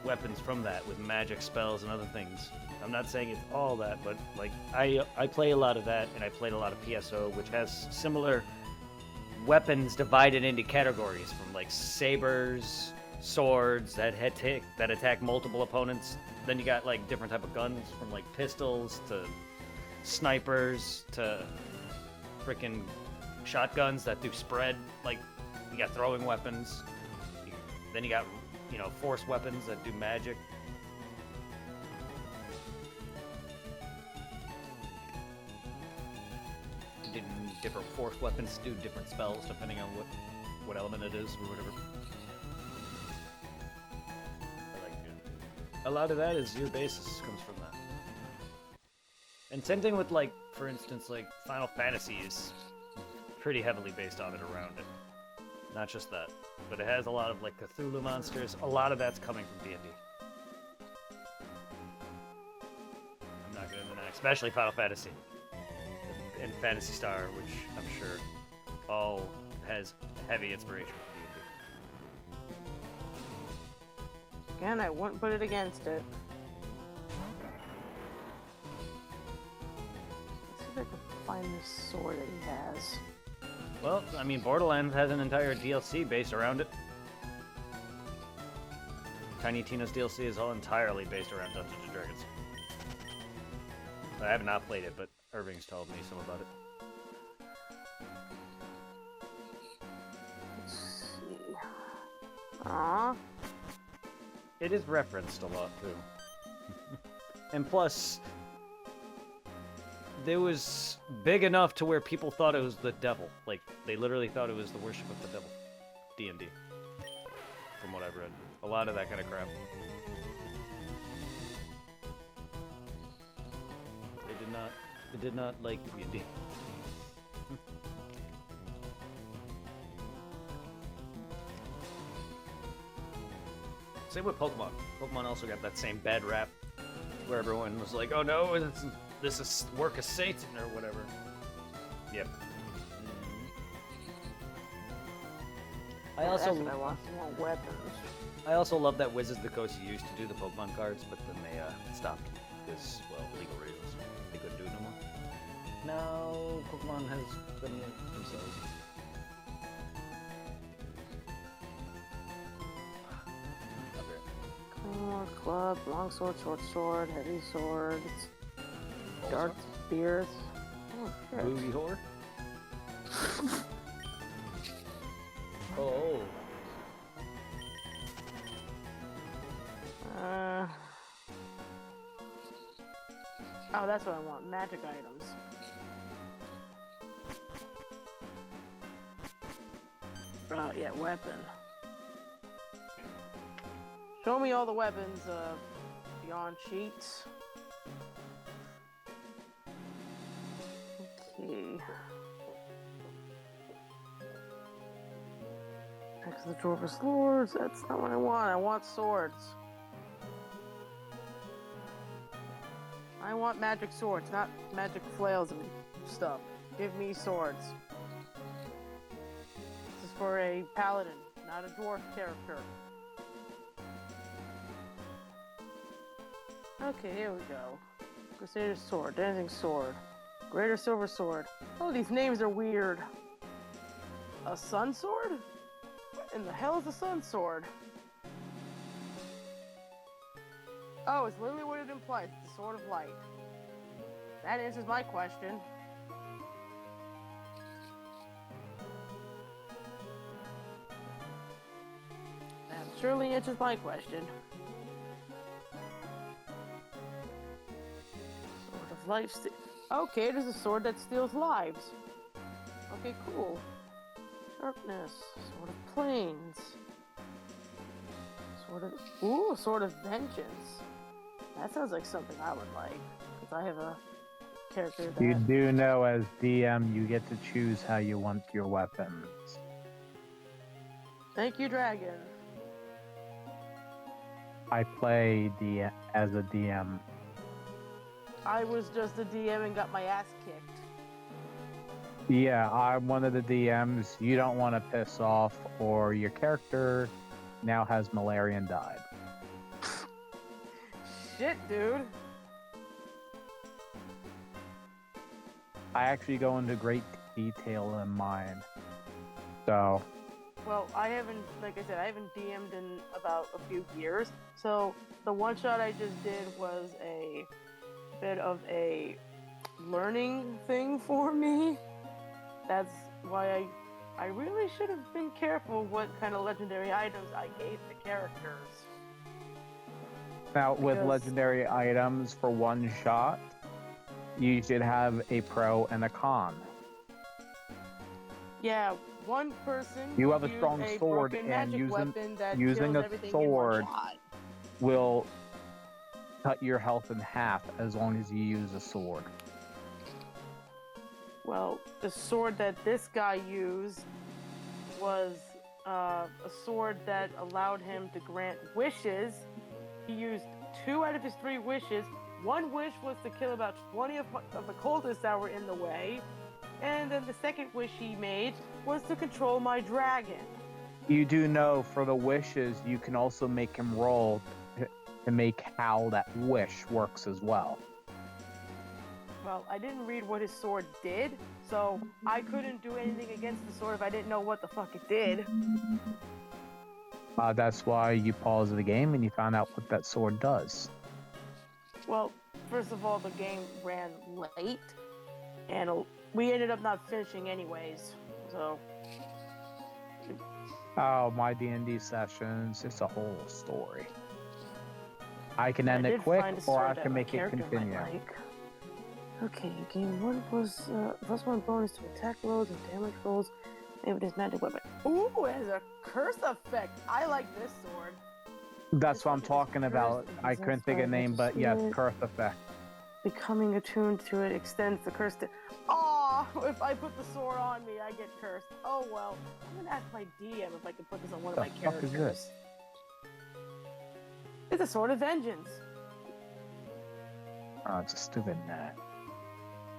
weapons from that with magic spells and other things. I'm not saying it's all that, but like I play a lot of that, and I played a lot of PSO, which has similar weapons divided into categories from like sabers, swords that attack multiple opponents. Then you got like different type of guns from like pistols to snipers to freaking shotguns that do spread. Like you got throwing weapons. Then you got force weapons that do magic. Different force weapons do different spells depending on what element it is or whatever. I like it. A lot of that is your basis comes from that. And same thing with like, for instance, like Final Fantasy is pretty heavily based on it around it. Not just that, but it has a lot of like Cthulhu monsters. A lot of that's coming from D&D. I'm not gonna deny, especially Final Fantasy. And Phantasy Star, which I'm sure all has heavy inspiration from D&D. Again, I wouldn't put it against it. Let's see if I can find this sword that he has. Well, I mean, Borderlands has an entire DLC based around it. Tiny Tina's DLC is all entirely based around Dungeons & Dragons. I have not played it, but Irving's told me some about it. Let's see. Aww. It is referenced a lot, too. And plus, it was big enough to where people thought it was the devil. Like, they literally thought it was the worship of the devil. D&D. From what I've read. A lot of that kind of crap. They did not like D&D. Same with Pokemon. Pokemon also got that same bad rap, where everyone was like, "Oh no, this is work of Satan" or whatever. Yep. I also That's what I want. I want weapons. I also love that Wizards of the Coast used to do the Pokemon cards, but then they stopped because, well, legal reasons. They couldn't do it no more. Now Pokemon has them themselves. Claymore, club, longsword, short sword, heavy swords, darts, spears. Oh shit. Booty whore. Oh. Oh, that's what I want. Magic items. Oh, yeah, weapon. Show me all the weapons beyond cheats. Okay. Next to the Dwarven Lords. That's not what I want. I want swords. I want magic swords, not magic flails and stuff. Give me swords. This is for a paladin, not a dwarf character. Okay, here we go. Crusader sword, dancing sword, greater silver sword. Oh, these names are weird. A sun sword? What in the hell is a sun sword? Oh, it's literally what it implies. It's the sword of light. That answers my question. That surely answers my question. Sword of life. Okay, it is a sword that steals lives. Okay, cool. Sharpness. Sword of plains. Ooh, Sword of Vengeance. That sounds like something I would like. Because I have a character that... You do know as DM you get to choose how you want your weapons. Thank you, Dragon. I play as a DM. I was just a DM and got my ass kicked. Yeah, I'm one of the DMs you don't want to piss off, or your character now has malaria and died. shit, dude. I actually go into great detail in mine. So, Well, I haven't, like I said, I haven't DM'd in about a few years. So the one shot I just did was a bit of a learning thing for me. That's why I really should have been careful what kind of legendary items I gave the characters. now with Because- legendary items for one shot, you should have a pro and a con. Yeah, one person You have a used strong a sword, broken and magic weapon that using kills a everything in one sword shot. will cut your health in half as long as you use a sword. Well, the sword that this guy used was a sword that allowed him to grant wishes. He used 2 out of his 3 wishes. One wish was to kill about 20 of the cultists that were in the way. And then the second wish he made was to control my dragon. You do know for the wishes, you can also make him roll to make how that wish works as well. Well, I didn't read what his sword did, so I couldn't do anything against the sword if I didn't know what the fuck it did. That's why you pause the game and you find out what that sword does. Well, first of all, the game ran late, and we ended up not finishing anyways. So, Oh, my D&D sessions, it's a whole story. I can I end it did quick, find a or sword I that can my make it character might continue. like. Okay, you gain plus 1 bonus to attack rolls and damage rolls. Maybe this magic weapon. Ooh, it has a curse effect. I like this sword. That's This what I'm weapon is talking about. cursed and I couldn't think of a possessed by name, but yes, spirit. curse effect. Becoming attuned to it extends the curse to. Aw, if I put the sword on me, I get cursed. Oh well. I'm gonna ask my DM if I can put this on one of The my fuck is characters. this? It's a sword of vengeance. Oh, it's a stupid net.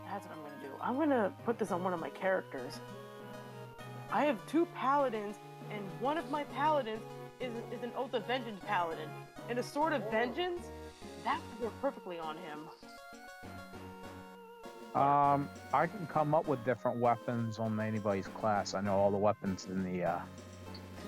That's what I'm gonna do. I'm gonna put this on one of my characters. I have 2 paladins, and one of my paladins is an Oath of Vengeance paladin. And a sword of vengeance, that would work perfectly on him. I can come up with different weapons on anybody's class. I know all the weapons in the,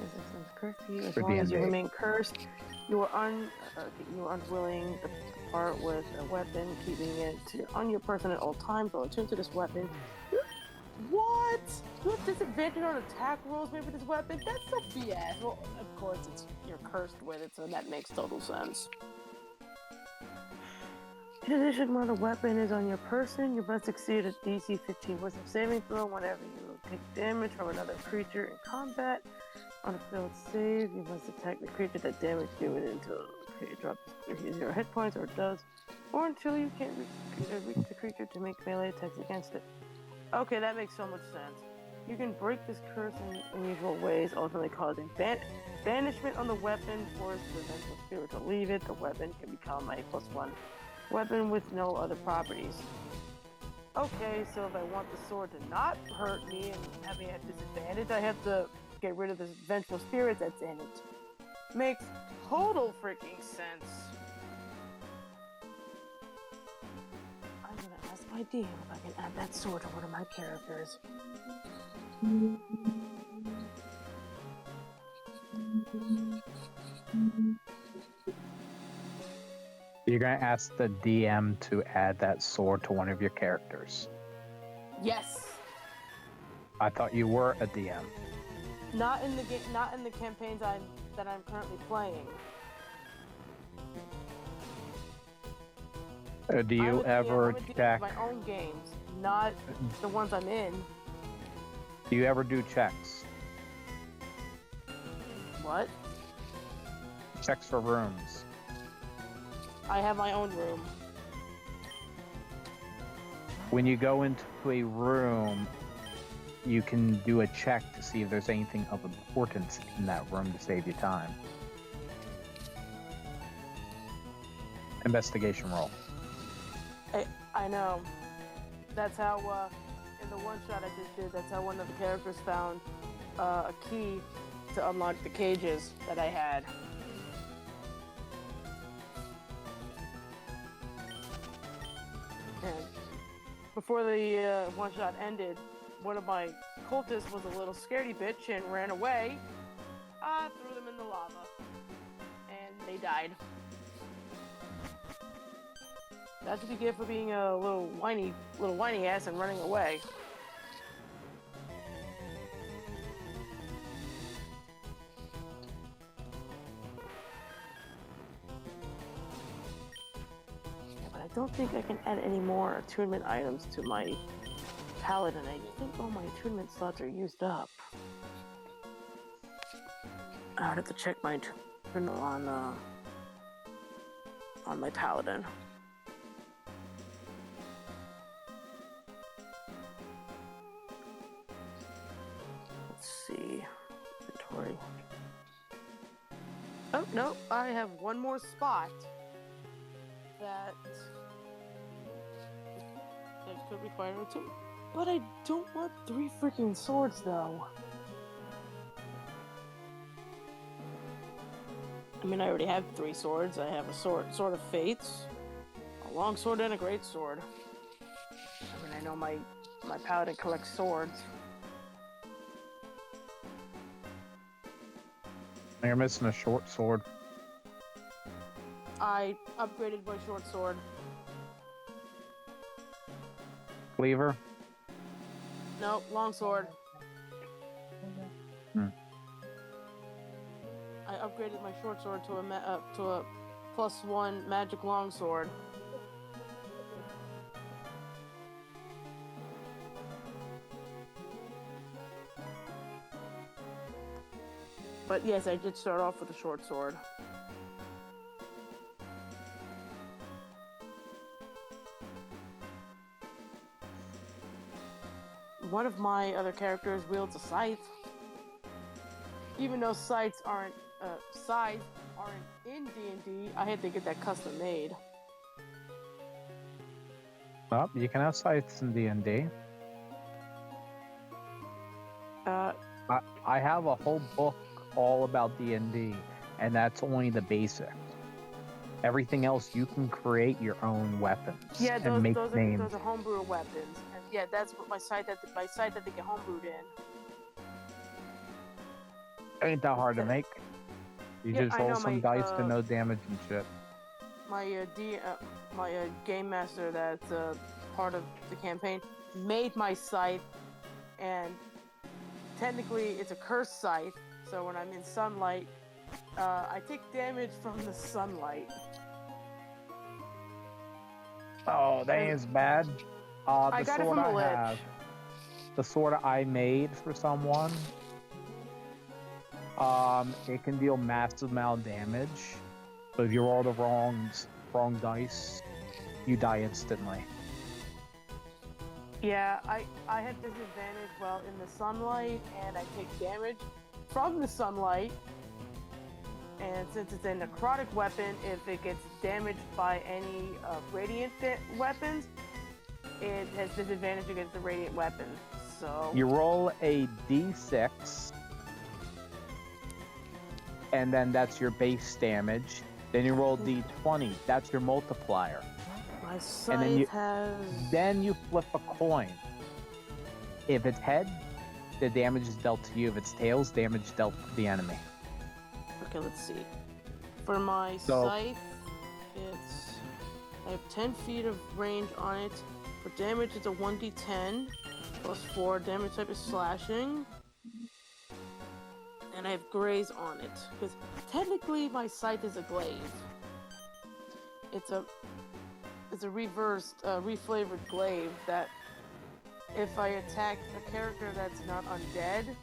Resistance cursed to you. As For long as you D&D. remain cursed, you are unwilling to part with a weapon, keeping it on your person at all times. While attuned to this weapon. What? You have disadvantage on attack rolls made with this weapon? That's so BS. Well, of course, you're cursed with it, so that makes total sense. In addition, while the weapon is on your person, you must succeed a DC 15 wisdom saving throw whenever you take damage from another creature in combat. On a failed save, you must attack the creature that damaged you until it drops 0 hit points or does, or until you can't reach the creature to make melee attacks against it. Okay, that makes so much sense. You can break this curse in unusual ways, ultimately causing banishment on the weapon, force the vengeful spirit to leave it. The weapon can become a +1 weapon with no other properties. Okay, so if I want the sword to not hurt me and have me at disadvantage, I have to get rid of this vengeful spirit that's in it. Makes total freaking sense. I'm gonna ask my DM if I can add that sword to one of my characters. you're gonna ask the DM to add that sword to one of your characters. Yes. I thought you were a DM. Not in the not in the campaigns that I'm currently playing. Do I'm you a DM ever of check? my own games, not the ones I'm in. Do you ever do checks? What? Checks for rooms. I have my own room. When you go into a room, you can do a check to see if there's anything of importance in that room to save you time. Investigation roll. I know. That's how in the one shot I just did. That's how one of the characters found a key to unlock the cages that I had. And before the one-shot ended, one of my cultists was a little scaredy bitch and ran away. I threw them in the lava, and they died. That's what you get for being a little whiny ass and running away. Yeah, but I don't think I can add any more attunement items to my paladin. I think all my attunement slots are used up. I would have to check my attunement on my paladin. Let's see. Inventory. Oh, no, I have one more spot that could require a two. But I don't want 3 freaking swords, though. I mean, I already have 3 swords. I have a sword of fates, a long sword, and a great sword. I mean, I know my paladin collects swords. You're missing a short sword. I upgraded my short sword. Cleaver? No, long sword. I upgraded my short sword to a +1 magic long sword. But yes, I did start off with a short sword. One of my other characters wields a scythe. Even though scythes aren't in D&D, I had to get that custom made. Oh, you can have scythes in D&D. I have a whole book all about D&D, and that's only the basics. Everything else, you can create your own weapons and make names. Those are homebrew weapons. And yeah, that's what my scythe that they get homebrewed in. Ain't that hard to make. You just roll some dice to no damage and shit. My game master that's part of the campaign made my scythe, and technically it's a cursed scythe. So when I'm in sunlight, I take damage from the sunlight. Oh, that ain't as bad. I got it from a lich. The sword I made for someone. It can deal massive amount of damage, but if you roll the wrong dice, you die instantly. Yeah, I have disadvantage while in the sunlight, and I take damage from the sunlight. And since it's a necrotic weapon, if it gets damaged by any radiant weapons, it has disadvantage against the radiant weapon. So you roll a d6. And then that's your base damage. Then you roll d20. That's your multiplier. My scythe has... Then you flip a coin. If it's head, the damage is dealt to you. If it's tails, damage dealt to the enemy. Okay, let's see. For my scythe, I have 10 feet of range on it. For damage, it's a 1d10 plus 4. Damage type is slashing. And I have graze on it, because technically my scythe is a glaive. It's a reversed, reflavored glaive that if I attack a character that's not undead,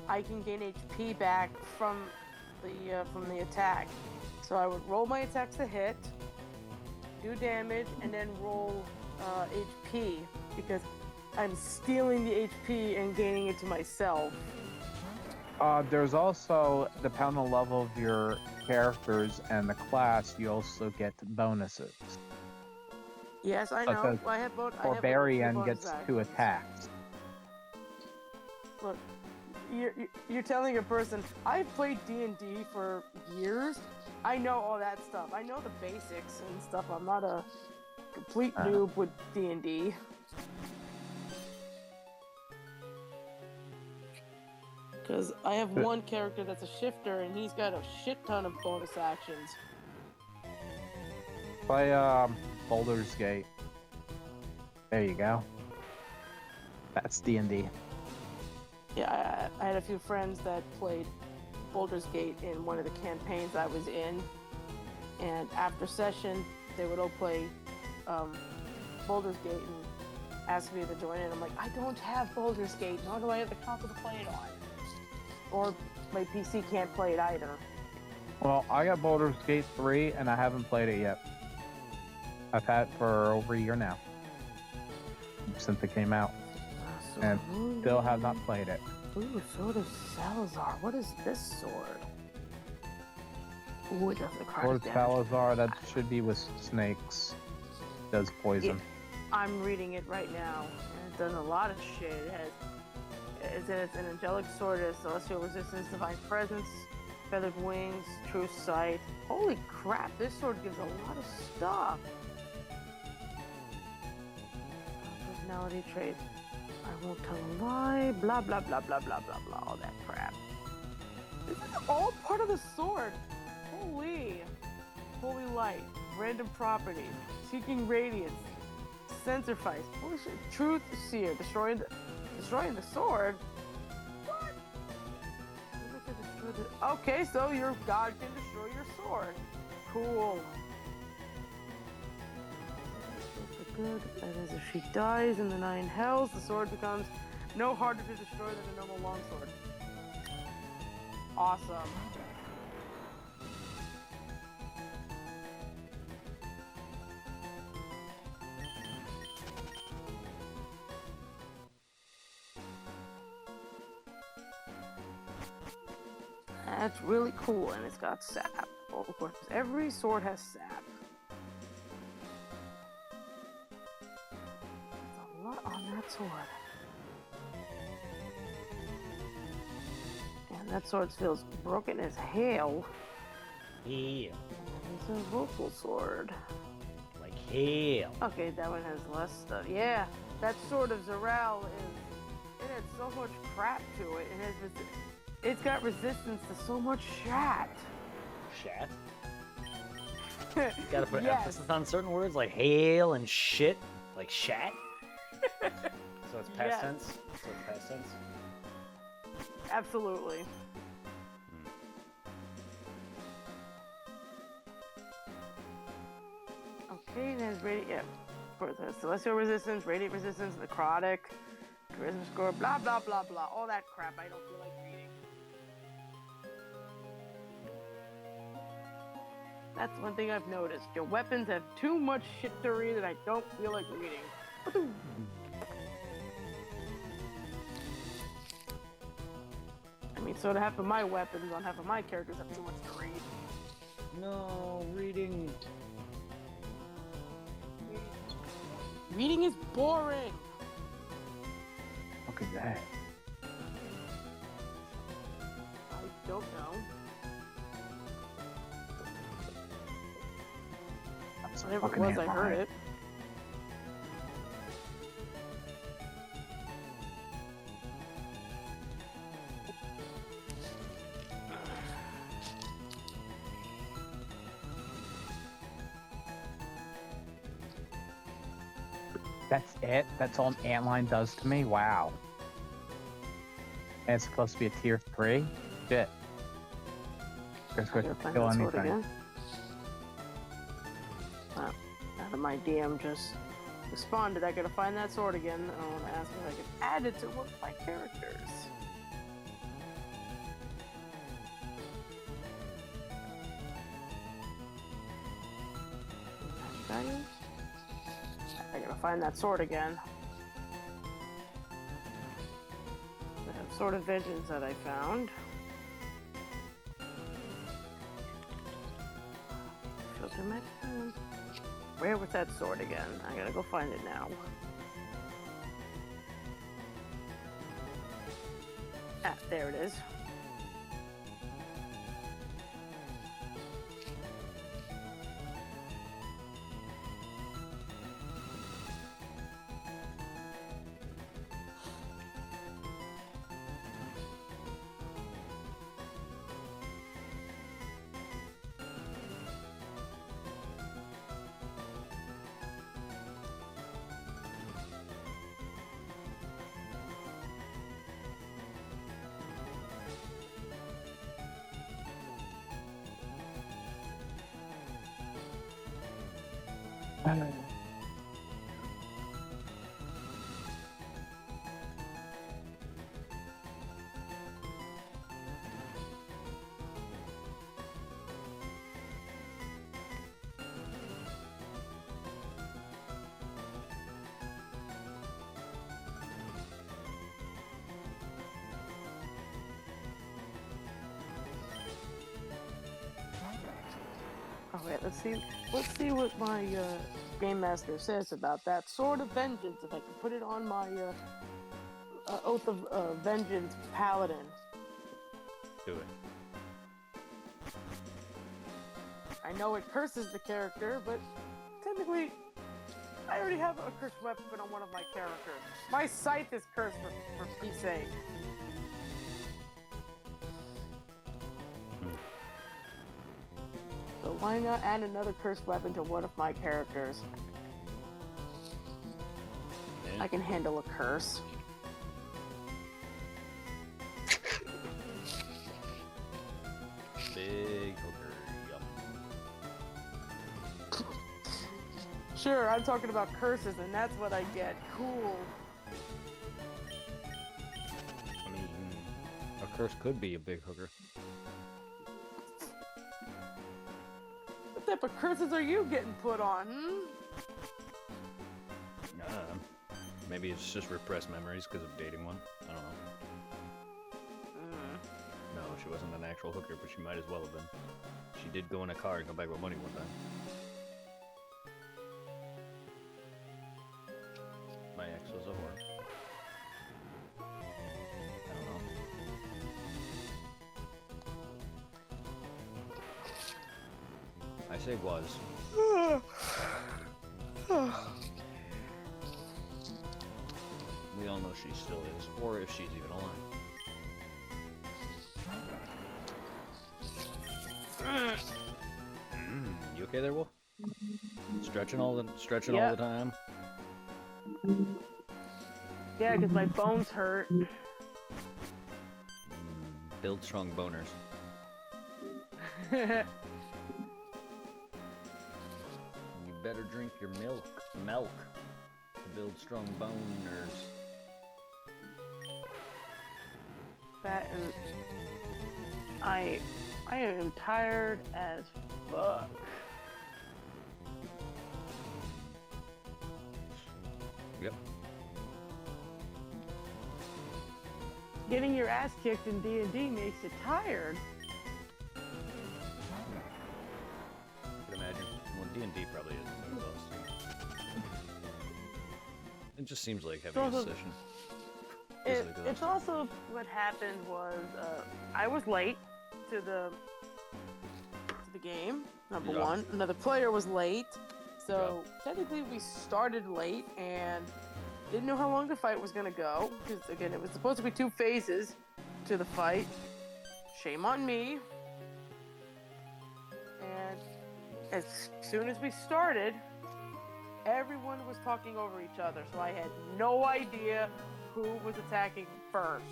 I can gain HP back from the attack. So I would roll my attacks to hit, do damage, and then roll HP, because I'm stealing the HP and gaining it to myself. There's also, depending on the level of your characters and the class, you also get bonuses. Yes, I know. I have both. Barbarian gets 2 attacks. Look, you're telling a person, I've played D&D for years. I know all that stuff. I know the basics and stuff. I'm not a Complete noob with D&D. Because I have one character that's a shifter, and he's got a shit ton of bonus actions. Play Baldur's Gate. There you go. That's D&D. Yeah, I had a few friends that played Baldur's Gate in one of the campaigns I was in, and after session, they would all play Baldur's Gate and ask me to join in. I'm like, I don't have Baldur's Gate, nor do I have the console to play it on. Or my PC can't play it either. Well, I got Baldur's Gate 3, and I haven't played it yet. I've had it for over a year now, since it came out, and still have not played it. Ooh, Sword of Salazar. What is this sword? Ooh, it does the card Sword of damage. Salazar, that should be with snakes. Does poison. Yeah, I'm reading it right now, and it does a lot of shit. It's an angelic sword, it has celestial resistance, divine presence, feathered wings, true sight. Holy crap, this sword gives a lot of stuff. Personality trait. I won't tell a lie, blah blah blah blah blah blah blah, all that crap. This is all part of the sword. Holy light, random property, seeking radiance, sensorfice. Holy shit, truth seer, destroying the sword? What? Okay, so your god can destroy your sword. Cool. Good. And as if she dies in the 9 hells, the sword becomes no harder to destroy than a normal longsword. Awesome. That's really cool, and it's got sap. Well, of course, every sword has sap. There's a lot on that sword. And that sword feels broken as hell. Yeah. It's a vocal sword. Like hell. Okay, that one has less stuff. Yeah, that sword of Zoral it has so much crap to it. It's got resistance to so much shat. Shat? You gotta put Yes. emphasis on certain words like hail and shit. Like shat? So it's past Yes. tense? So it's past tense? Absolutely. Okay, there's for the celestial resistance, radiant resistance, necrotic, charisma score, blah blah blah blah, all that crap I don't feel like reading. That's one thing I've noticed. Your weapons have too much shit to read that I don't feel like reading. I mean, so to half of my weapons on half of my characters have too much to read. No, reading. Reading is boring. Look at that. I don't know. That's Whatever it fucking was, I heard hammer. it. That's it? That's all an antline does to me? Wow. And it's supposed to be a tier 3? Shit. It's I going gotta to find kill that sword anything. again. Out of my DM just responded. I gotta find that sword again. I want to ask if I can add it to one of my characters. I gotta find that sword again. The Sword of Vengeance that I found. Filter mechanism. Where was that sword again? I gotta go find it now. Ah, there it is. Oh wait, let's see. Let's see what my game master says about that sword of vengeance. If I can put it on my oath of vengeance paladin. Do it. I know it curses the character, but technically, I already have a cursed weapon on one of my characters. My scythe is cursed for peace sake. So why not add another cursed weapon to one of my characters? Yeah. I can handle a curse. Big hooker. Yum. Sure, I'm talking about curses, and that's what I get. Cool. I mean, a curse could be a big hooker. What type of curses are you getting put on, Maybe it's just repressed memories because of dating one. I don't know. No, she wasn't an actual hooker, but she might as well have been. She did go in a car and come back with money one time. My ex was a whore. I don't know. I say was. We all know she still is, or if she's even alive. You okay there, Wolf? Stretching all the time. Yeah, because my bones hurt. Build strong boners. Yeah, You better drink your milk to build strong boners. that and I am tired as fuck. Yep. Getting your ass kicked in D&D makes you tired. I can imagine. Well, D&D probably isn't exhausting. It just seems like having a Also- session. It's also what happened was I was late to the game. Number Yeah. one, another player was late, so technically we started late and didn't know how long the fight was gonna go. Because again, it was supposed to be 2 phases to the fight. Shame on me. And as soon as we started, everyone was talking over each other, so I had no idea who was attacking first.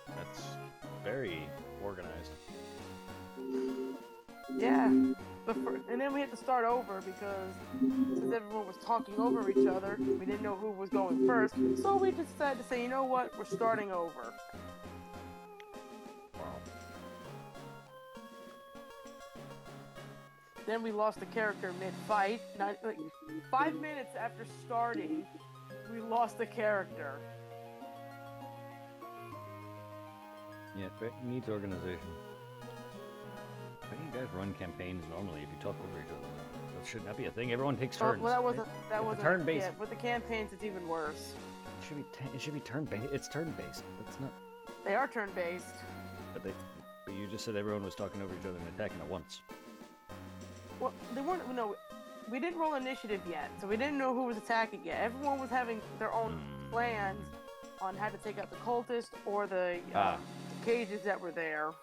That's very organized. Yeah. And then we had to start over because since everyone was talking over each other, we didn't know who was going first. So we just decided to say, you know what, we're starting over. Wow. Then we lost the character mid-fight. Not like 5 minutes after starting, we lost the character. Yeah, it needs organization. How do you guys run campaigns normally if you talk over each other? That should not be a thing. Everyone takes turns. Well, that It's wasn't turn-based. Yeah, with the campaigns, it's even worse. It should be turn-based. It's turn-based. That's not. They are turn-based. But you just said everyone was talking over each other and attacking at once. Well, they weren't. No, we didn't roll initiative yet, so we didn't know who was attacking yet. Everyone was having their own plans on how to take out the cultist or the cages that were there.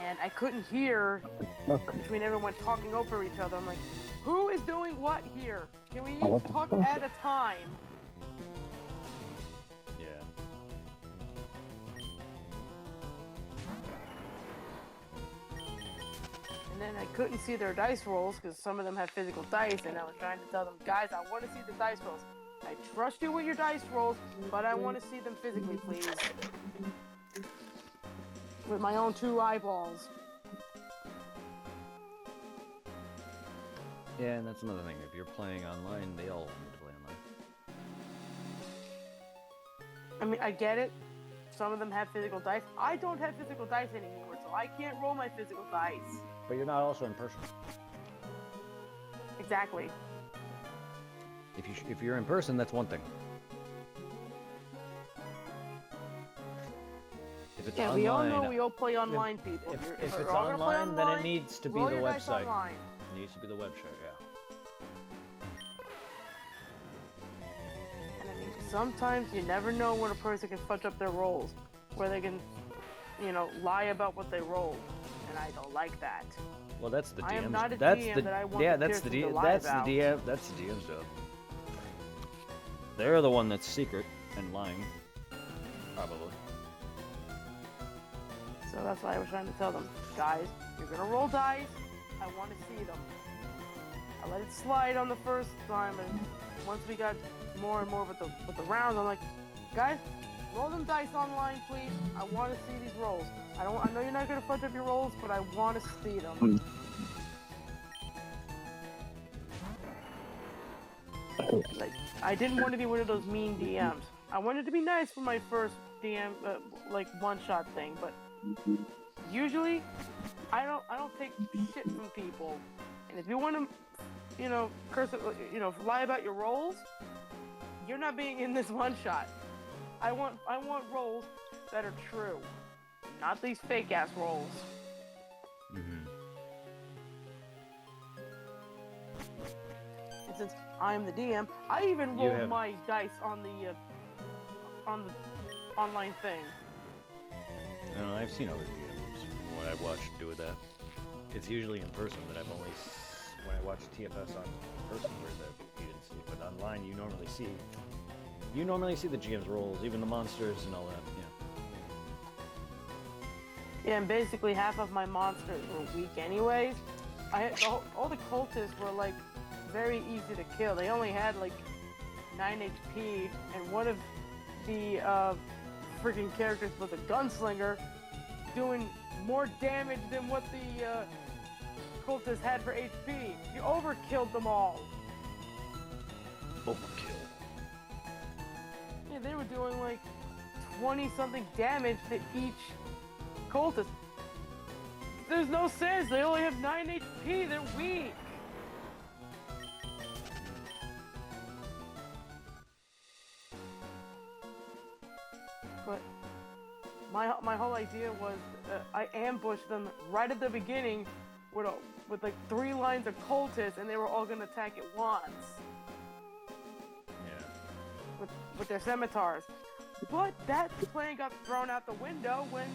And I couldn't hear between everyone talking over each other. I'm like, who is doing what here? Can we each talk at a time? Yeah. and I couldn't see their dice rolls because some of them have physical dice, and I was trying to tell them, guys, I want to see the dice rolls. I trust you with your dice rolls, but I want to see them physically, please. With my own 2 eyeballs. Yeah, and that's another thing. If you're playing online, they all need to play online. I mean, I get it. Some of them have physical dice. I don't have physical dice anymore, so I can't roll my physical dice. But you're not also in person. Exactly. If you're in person, that's one thing. If it's Yeah, online, we all know we all play online, people. If You're- it's we're all gonna play online, then it needs to be roll the your dice website. online. it needs to be the website, yeah. And I mean, sometimes you never know when a person can fudge up their rolls, where they can, lie about what they rolled, and I don't like that. Well, that's the DM's. I am not a that's DM the that I want yeah, the that's the person to DM. lie That's about. the DM. That's the DM's job. They're the one that's secret and lying, probably. So that's why I was trying to tell them, guys, you're gonna roll dice. I want to see them. I let it slide on the first time, and once we got more and more with the rounds, I'm like, guys, roll them dice online, please. I want to see these rolls. I know you're not gonna fudge up your rolls, but I want to see them. Like, I didn't want to be one of those mean DMs. I wanted to be nice for my first DM, one-shot thing, but usually I don't take shit from people. And if you want to, curse, lie about your rolls, you're not being in this one-shot. I want rolls that are true, not these fake-ass rolls. Mm-hmm. And since I'm the DM, I even You rolled have- my dice on the online thing. No, I've seen other DMs when I've watched do that. It's usually in person that I've only when I watch TFS on person where that you didn't see, but online you normally see the GM's rolls, even the monsters and all that. Yeah. Yeah, and basically half of my monsters were weak anyways. All the cultists were like very easy to kill. They only had like 9 HP, and one of the freaking characters was a gunslinger, doing more damage than what the cultists had for HP. You overkilled them all. Overkill. Yeah, they were doing like 20-something damage to each cultist. There's no sense. They only have 9 HP. They're weak. But my whole idea was I ambushed them right at the beginning with like 3 lines of cultists, and they were all gonna attack at once Yeah. with their scimitars. But that plan got thrown out the window when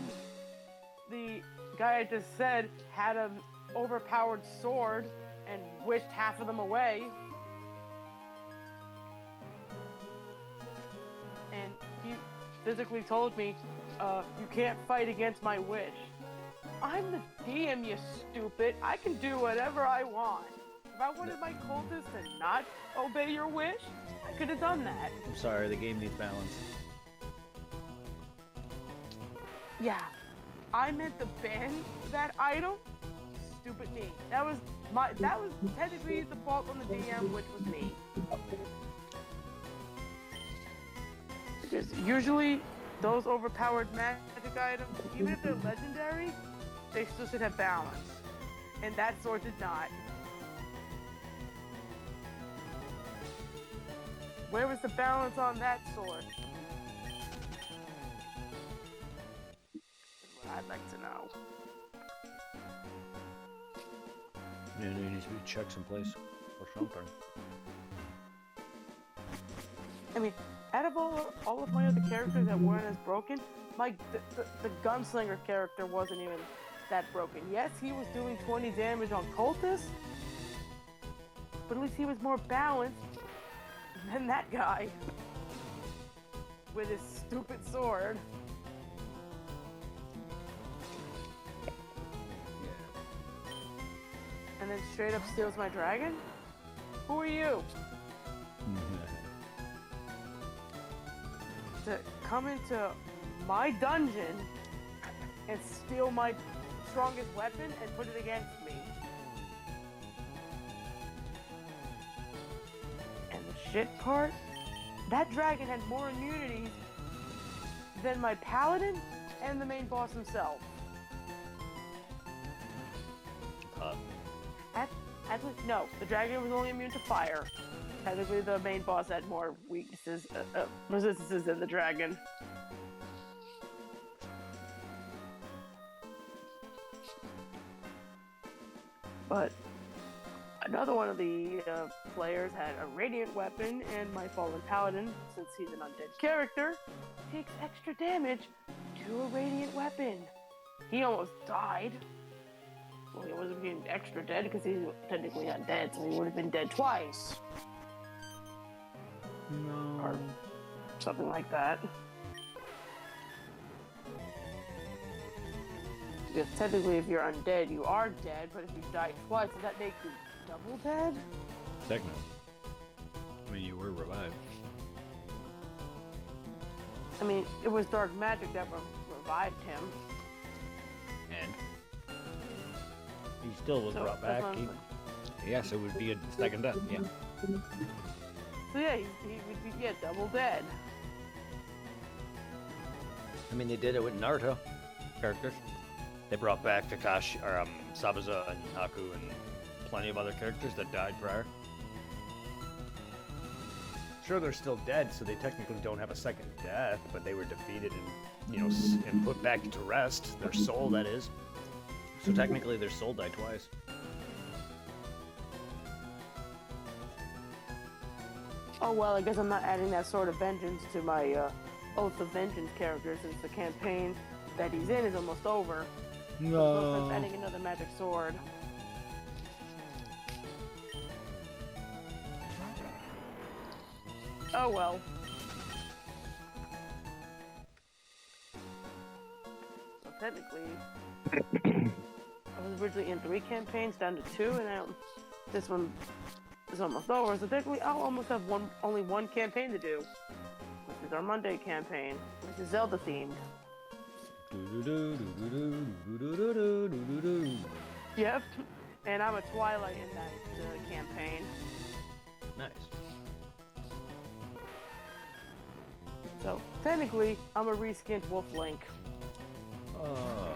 the guy I just said had an overpowered sword and wished half of them away. And he physically told me, you can't fight against my wish. I'm the DM, you stupid. I can do whatever I want. If I wanted my cultists to not obey your wish, I could have done that. I'm sorry, the game needs balance. Yeah, I meant to ban that item. Stupid me. That was technically the fault on the DM, which was me. Because usually those overpowered magic items, even if they're legendary, they still should have balance. And that sword did not. Where was the balance on that sword? Is what I'd like to know. Yeah, there needs to be checks in place or something. I mean, out of all of my other characters that weren't as broken, the gunslinger character wasn't even that broken. Yes, he was doing 20 damage on cultists, but at least he was more balanced than that guy with his stupid sword. and straight up steals my dragon? Who are you? To come into my dungeon and steal my strongest weapon and put it against me. And the shit part? That dragon had more immunities than my paladin and the main boss himself. No, the dragon was only immune to fire. Technically, the main boss had more weaknesses, resistances than the dragon. But another one of the players had a radiant weapon, and my fallen paladin, since he's an undead character, takes extra damage to a radiant weapon. He almost died. Well, he wasn't being extra dead because he's technically undead, so he would have been dead twice. No. Or something like that. Because technically, if you're undead, you are dead, but if you die twice, does that make you double dead? Techno. I mean, you were revived. I mean, it was dark magic that revived him. And? He still was So, brought that's back. what I'm saying. Yes, it would be a second death, yeah. So yeah, he would be double dead. I mean, they did it with Naruto characters. They brought back Kakashi, or Sabuza and Haku and plenty of other characters that died prior. Sure, they're still dead, so they technically don't have a second death, but they were defeated and, you know, and put back to rest. Their soul, that is. So technically, their soul died twice. Oh well, I guess I'm not adding that Sword of Vengeance to my Oath of Vengeance character since the campaign that he's in is almost over. No sense adding another magic sword. Oh well. So technically, I was originally in 3 campaigns down to 2, and this one is almost over. So technically, I'll almost have only one campaign to do, which is our Monday campaign, which is Zelda themed. Yep, and I'm a Twilight in that campaign. Nice. So technically, I'm a reskinned Wolf Link. Oh.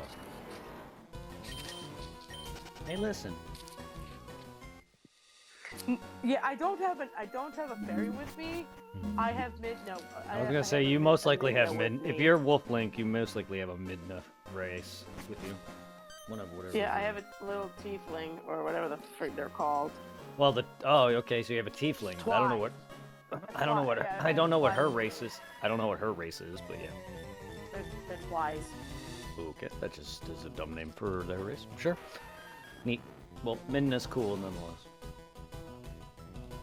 Hey, listen. Yeah, I don't have a fairy with me. I have no. I was gonna say you most likely have mid. If you're Wolf Link, you most likely have a Midna race with you. One of whatever. Yeah, I have a little tiefling or whatever the frick they're called. Well, okay, so you have a tiefling. I don't know what. I don't know what. Yeah, I don't know what her race is. I don't know what her race is, but yeah. They're Twice. Okay, that just is a dumb name for their race. Sure. Neat. Well, Midna's cool nonetheless.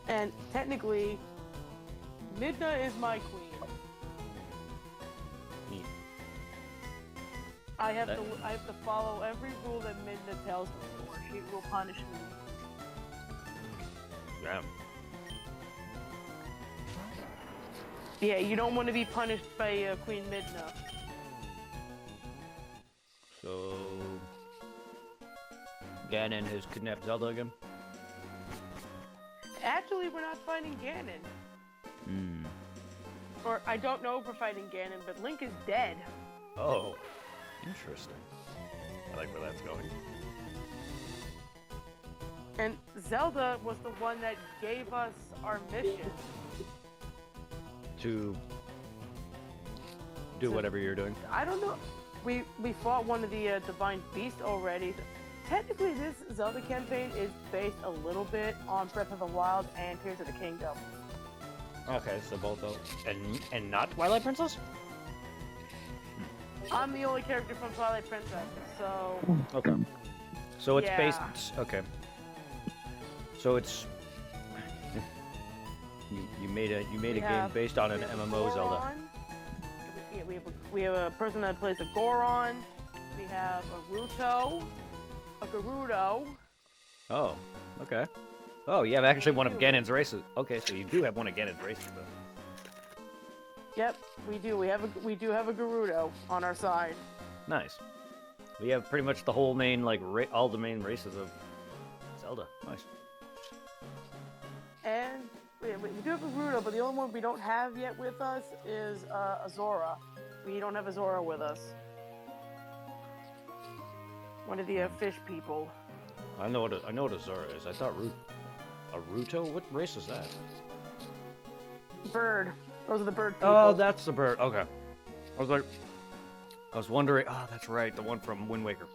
And technically, Midna is my queen. Neat. I have to follow every rule that Midna tells me, or she will punish me. Yeah. Yeah, you don't want to be punished by Queen Midna. So, Ganon has kidnapped Zelda again. Actually, we're not fighting Ganon. Hmm. Or I don't know if we're fighting Ganon, but Link is dead. Oh, interesting. I like where that's going. And Zelda was the one that gave us our mission. To do whatever you're doing. I don't know. We fought one of the Divine Beasts already. Technically, this Zelda campaign is based a little bit on Breath of the Wild and Tears of the Kingdom. Okay, so both those. And not Twilight Princess? I'm the only character from Twilight Princess, so... Okay. So it's Yeah. based. Okay. So it's. You made a game based on an we have MMO Zelda. Goron. Yeah, we have a person that plays a Goron. We have a Ruto, a Gerudo, Oh, okay. Oh, you have actually one of Ganon's races. Okay, so you do have one of Ganon's races, though. Yep, we do. We do have a Gerudo on our side. Nice. We have pretty much the whole main, like, all the main races of Zelda. Nice. And we do have a Gerudo, but the only one we don't have yet with us is Azora. We don't have Azora with us. One of the fish people. I know what Azora is. I thought Aruto? What race is that? Bird. Those are the bird people. Oh, that's the bird. Okay. I was wondering. Oh, that's right. The one from Wind Waker.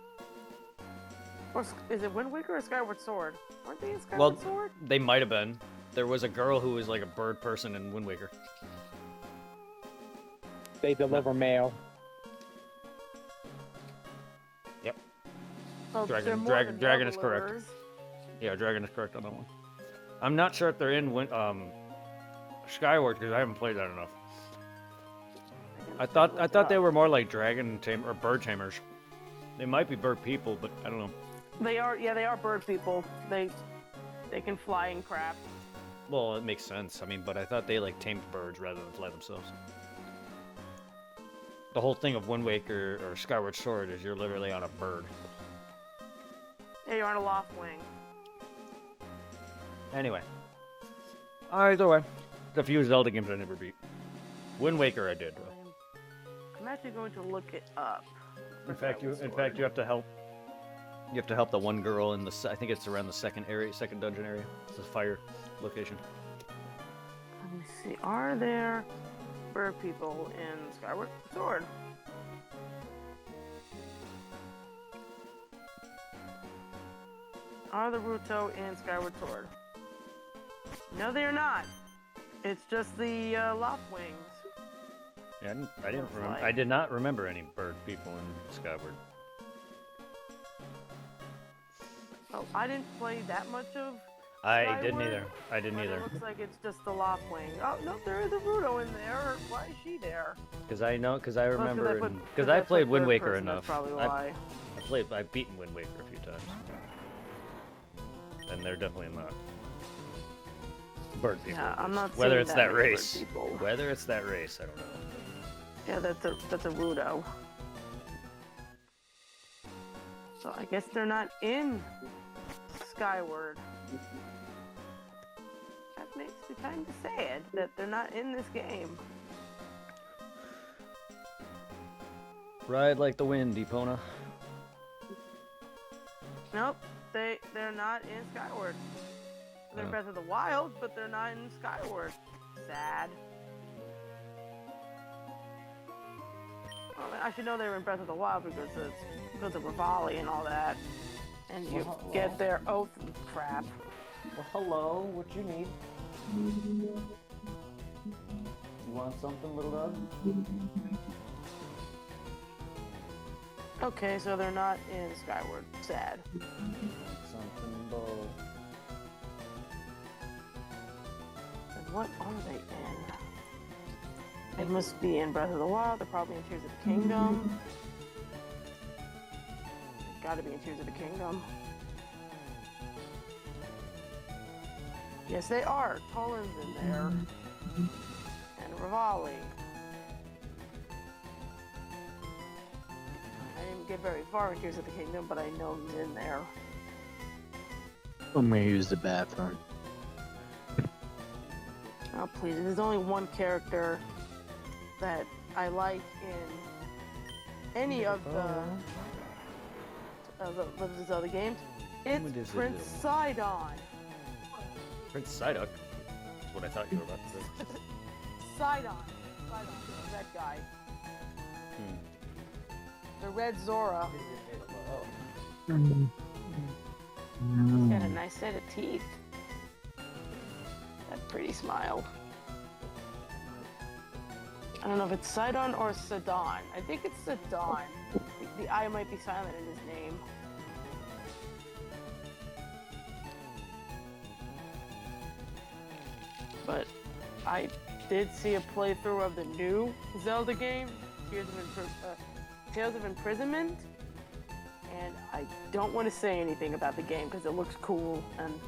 Or is it Wind Waker or Skyward Sword? Aren't they in Skyward Sword? They might have been. There was a girl who was like a bird person in Wind Waker. They deliver mail. Oh, Dragon- they're more dragon- than dragon is correct. deliverers. Yeah, Dragon is correct on that one. I'm not sure if they're in Skyward because I haven't played that enough. I thought they were more like dragon or bird tamers. They might be bird people, but I don't know. They are, yeah, they are bird people. They can fly and crap. Well, it makes sense. I mean, but I thought they like tamed birds rather than fly themselves. The whole thing of Wind Waker or Skyward Sword is you're literally on a bird. Yeah, you're on a Loftwing. Anyway. Either way. The few Zelda games I never beat. Wind Waker I did, though. I'm actually going to look it up. In fact, you have to help. You have to help the one girl in the. I think it's around the second dungeon area. It's a fire location. Let me see. Are there bird people in Skyward Sword? Are the Ruto in Skyward Sword? No, they are not. It's just the Loftwings. Yeah, I didn't Looks remember. like. I did not remember any bird people in Skyward. Oh, I didn't play that much of. I didn't Skyward, either. I didn't but either. It looks like it's just the Loftwing. Oh no, there is a Ruto in there. Why is she there? Because I Well, remember. Because I I put played Wind third Waker person, enough. That's probably why. I've beaten Wind Waker a few times. And they're definitely not bird people. Yeah, I'm not Whether seeing it's that that many bird race. people. Whether it's that race, I don't know. Yeah, that's a Rudo. So I guess they're not in Skyward. That makes me kind of sad that they're not in this game. Ride like the wind, Epona. Nope, they're not in Skyward. They're in Oh. Breath of the Wild, but they're not in Skyward. Sad. Well, I should know they were in Breath of the Wild because of Rivali and all that. And you get their oath and crap. Well, hello. What you need? You want something, little dog? Okay, so they're not in Skyward. Sad. Something, Bo. And what are they in? They must be in Breath of the Wild. They're probably in Tears of the Kingdom. Gotta be in Tears of the Kingdom. Yes, they are. Tolan's in there. And Rivali. I didn't get very far in Tears of the Kingdom, but I know he's in there. I'm gonna use the bathroom. Oh, please. There's only one character that I like in any of the Zelda games. What It's is it? Prince Sidon. Prince Psyduck. That's what I thought you were about to say. Sidon. Sidon, the red guy. Hmm. The red Zora. Oh. He's got a nice set of teeth. That pretty smile. I don't know if it's Sidon or Sidon. I think it's Sidon. The I might be silent in his name. But I did see a playthrough of the new Zelda game, Tales of Imprisonment, and I don't want to say anything about the game because it looks cool, and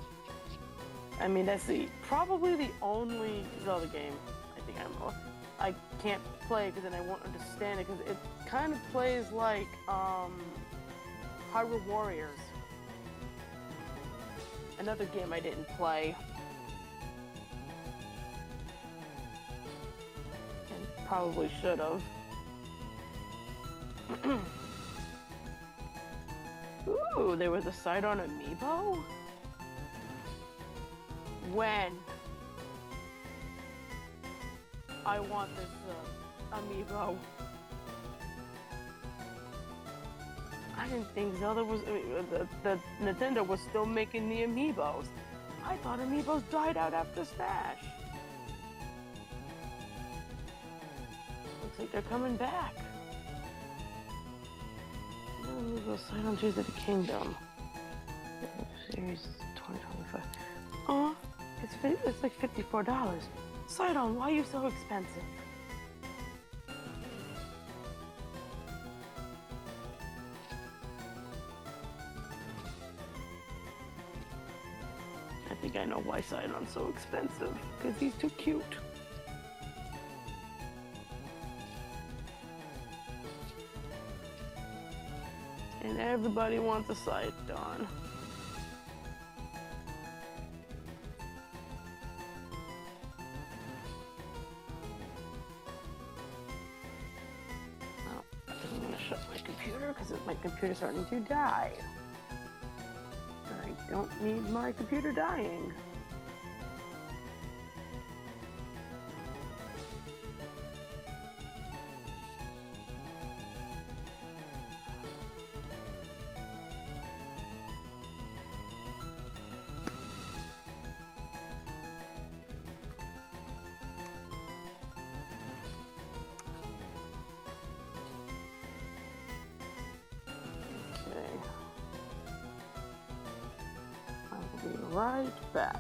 I mean that's probably the only Zelda game I can't play because then I won't understand it because it kind of plays like Hyrule Warriors, another game I didn't play. And probably should have. Ooh, there was a Sidon amiibo? When? I want this amiibo. I didn't think Zelda was... the Nintendo was still making the amiibos. I thought amiibos died out after Smash. Looks like they're coming back. Amiibo Sidon Tears of the Kingdom. Series 2025. Aw, it's like $54. Sidon, why are you so expensive? I think I know why Sidon's so expensive. Because he's too cute. And everybody wants a Sidon. Because my computer's starting to die. I don't need my computer dying. Be right back.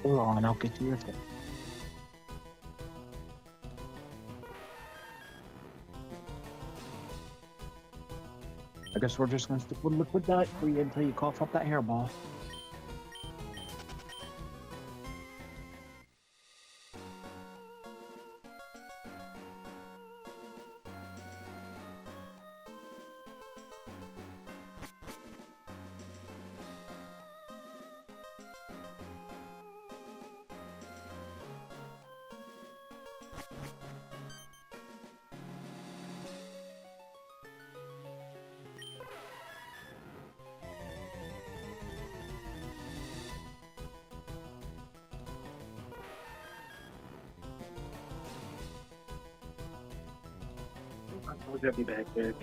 Hold on, I'll get you your thing. I guess we're just gonna stick with liquid diet for you until you cough up that hairball. I'll be back, Derek.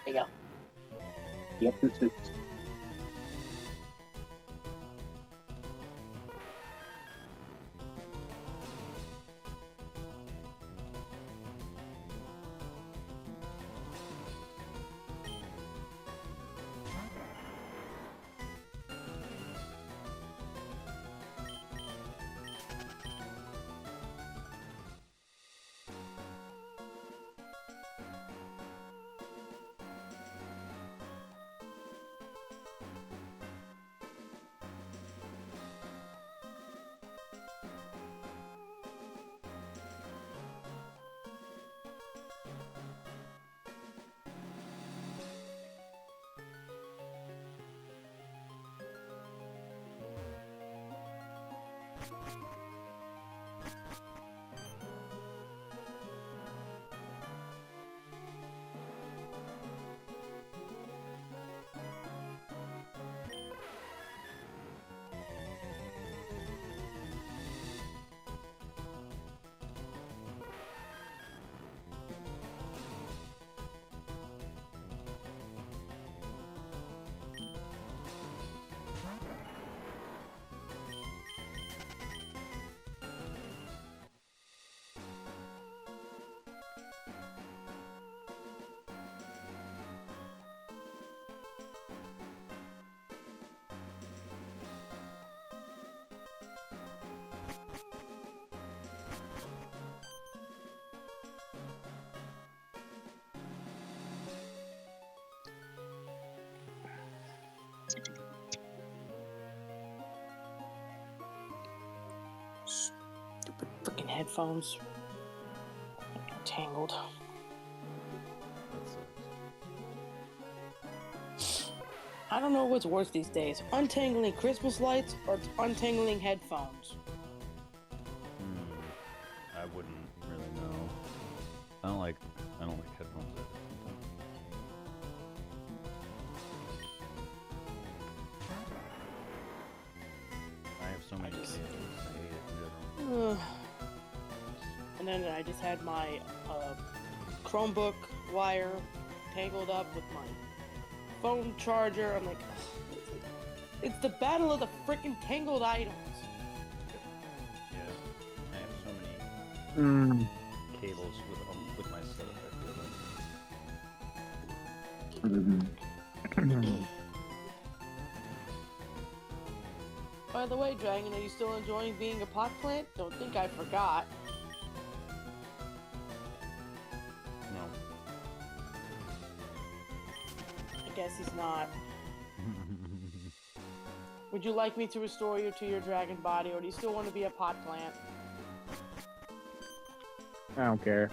There you go. Yep, this is. Stupid freaking headphones. Tangled. I don't know what's worse these days. Untangling Christmas lights or untangling headphones. I wouldn't really know. I don't like headphones. I have so many cables. I hate it in general. And then I just had my Chromebook wire tangled up with my phone charger. I'm like, ugh, it's the battle of the freaking tangled items. Yeah. I have so many Mm. cables with my stuff. I feel like. By the way, Dragon, are you still enjoying being a pot plant? Don't think I forgot. No. I guess he's not. Would you like me to restore you to your dragon body, or do you still want to be a pot plant? I don't care.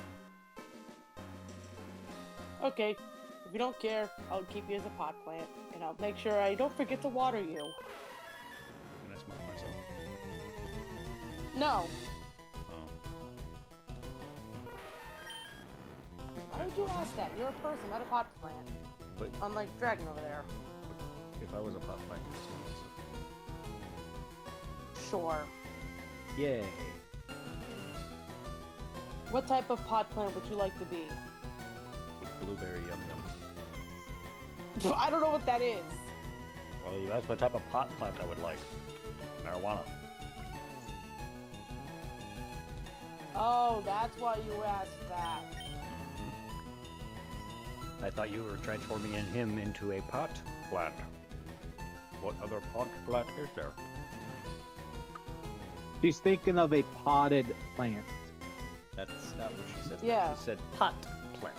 Okay, if you don't care, I'll keep you as a pot plant, and I'll make sure I don't forget to water you. Can I smoke myself? No. Oh. Why would you ask that? You're a person, not a pot plant. But Unlike Dragon over there. if I was a pot plant, I could smoke myself. Sure. Yay. What type of pot plant would you like to be? Blueberry yum yum. I don't know what that is. Well, that's what type of pot plant I would like. Marijuana. Oh, that's why you asked that. I thought you were transforming him into a pot plant. What other pot plant is there? She's thinking of a potted plant. That's not what she said. Yeah. She said pot plant.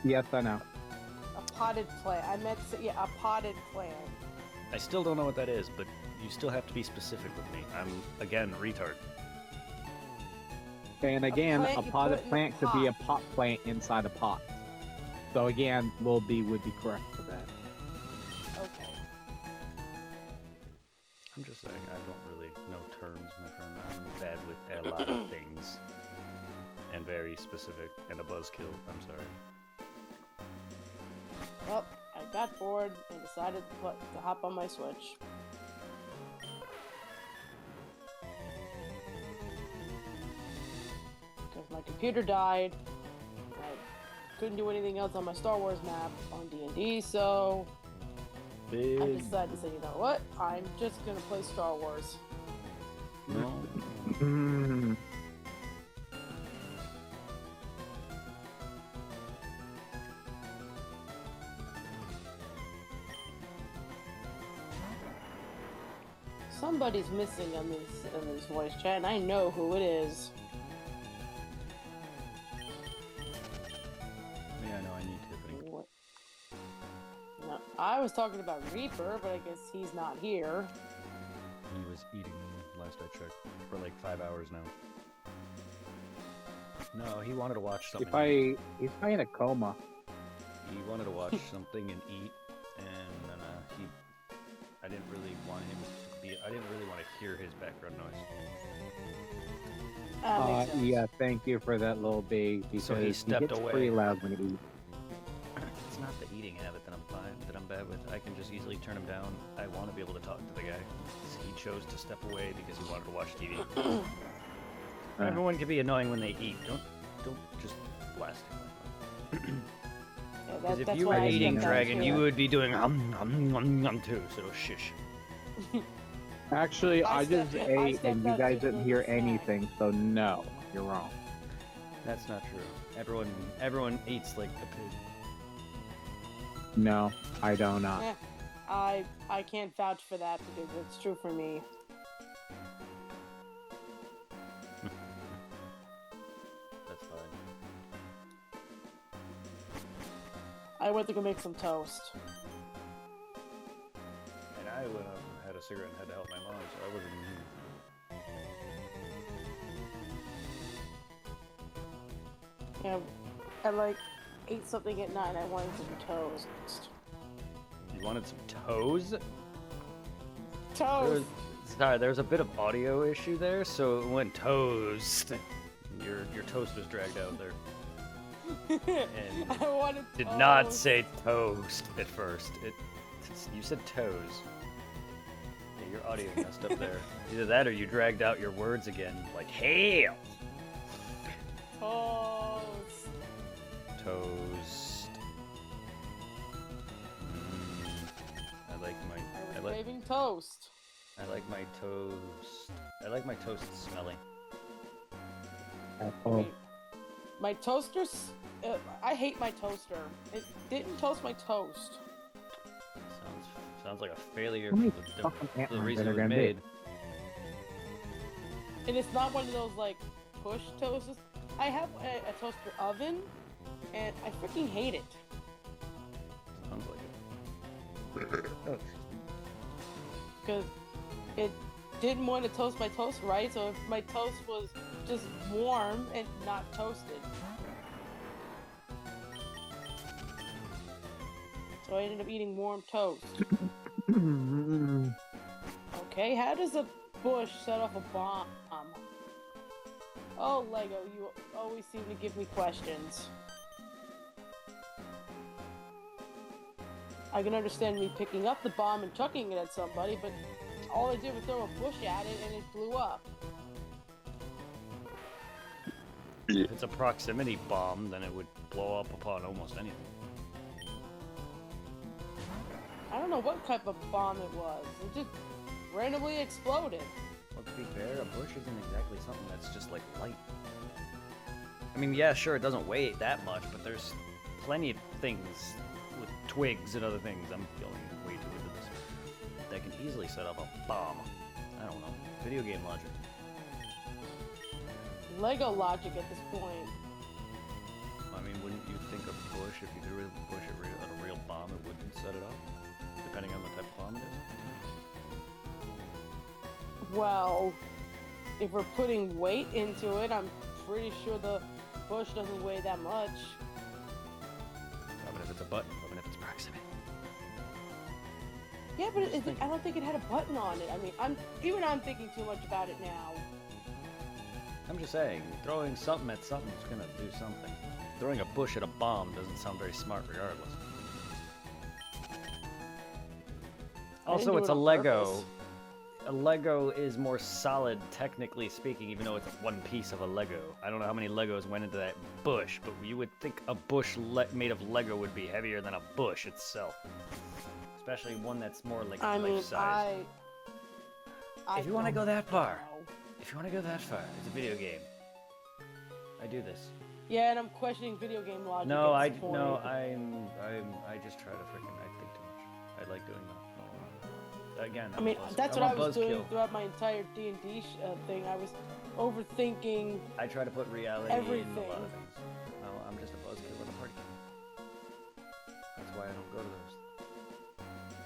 Yes, I know. A potted plant. I meant to, yeah, a potted plant. I still don't know what that is, but you still have to be specific with me. I'm, again, retard. And again, plant a you potted put in a plant could be a pot. pot plant inside a pot. So again, Lil B would be correct for that. Okay. I'm just saying, I don't really know terms, my friend. I'm bad with a lot of things. And very specific, and a buzzkill. I'm sorry. Well, I got bored and decided to hop on my Switch. Because my computer died. I couldn't do anything else on my Star Wars map on D&D, so I Big decided to say, you know what? I'm just gonna play Star Wars. no. Mm. Somebody's missing in this voice chat, and I know who it is. Yeah, no, I need Tiffany. What? No, I was talking about Reaper, but I guess he's not here. He was eating last I checked for like 5 hours now. No, he wanted to watch something. He's probably in a coma. He wanted to watch something and eat, and I didn't really want him to be. I didn't really want to hear his background noise. That makes sense. Yeah, thank you for that, Lil B. Because So he stepped gets away. pretty loud when he eats. It's not the eating habit that I'm bad with. I can just easily turn him down. I want to be able to talk to the guy. He chose to step away because he wanted to watch TV. Everyone can be annoying when they eat. Don't just blast him. Yeah, Because if that's you why were I eating stepped out dragon, too. you would be doing too. So shush. Actually, I I just stepped- I ate stepped and you out guys to didn't do hear the snack. anything, so no, you're wrong. That's not true. Everyone eats like a pig. No, I do not. Eh, I can't vouch for that because it's true for me. That's fine. I went to go make some toast. And I went up and had a cigarette and had to help my mom, so I wasn't even here. Yeah, I like ate something at night. I wanted some toast. You wanted some toes? Toast. Sorry, there's a bit of audio issue there, so it went toast. Your toast was dragged out there. And I wanted did toast. not say toast at first. You said toes. your audio messed up there. Either that or you dragged out your words again, like hail. Toast. Toast. I like my. I I was like. craving toast. I like my toast. I like my toast smelly. Oh, My toaster's. I hate my toaster. It didn't toast my toast. Sounds like a failure How many for fucking the ant-worms reason are it there was gonna be? made. And it's not one of those like push toasters. I have a toaster oven, and I freaking hate it. Sounds like it. Oh, Because it didn't want to toast my toast right, so if my toast was just warm and not toasted. So I ended up eating warm toast. Okay, how does a bush set off a bomb? Oh, Lego, you always seem to give me questions. I can understand me picking up the bomb and chucking it at somebody, but all I did was throw a bush at it and it blew up. If it's a proximity bomb, then it would blow up upon almost anything. I don't know what type of bomb it was. It just randomly exploded. Well, to be fair, a bush isn't exactly something that's just like light. I mean, yeah, sure, it doesn't weigh that much, but there's plenty of things with twigs and other things. I'm going way too into this. That can easily set up a bomb. I don't know. Video game logic. Lego logic at this point. I mean, wouldn't you think a bush, if you threw a bush at a real bomb, it wouldn't set it up? Depending on the type of bomb it is? Well, if we're putting weight into it, I'm pretty sure the bush doesn't weigh that much. Even if it's a button, even if it's proximity. Yeah, but I don't think it had a button on it. I mean, I'm thinking too much about it now. I'm just saying, throwing something at something's gonna do something. Throwing a bush at a bomb doesn't sound very smart regardless. Also, do it's it a on Lego. purpose. A Lego is more solid, technically speaking, even though it's one piece of a Lego. I don't know how many Legos went into that bush, but you would think a bush made of Lego would be heavier than a bush itself. Especially one that's more like I mean, life-size. If you want to go that far, know. if you want to go that far, it's a video game. I do this. Yeah, and I'm questioning video game logic. No, at this point. I just try to freaking. I think too much. I like doing that. Again. I mean, I'm a that's I'm what a I was doing buzzkill. throughout my entire D&D thing. I was overthinking. I try to put reality in a everything. lot of things. No, I'm just a buzzkill with a party game. That's why I don't go to those.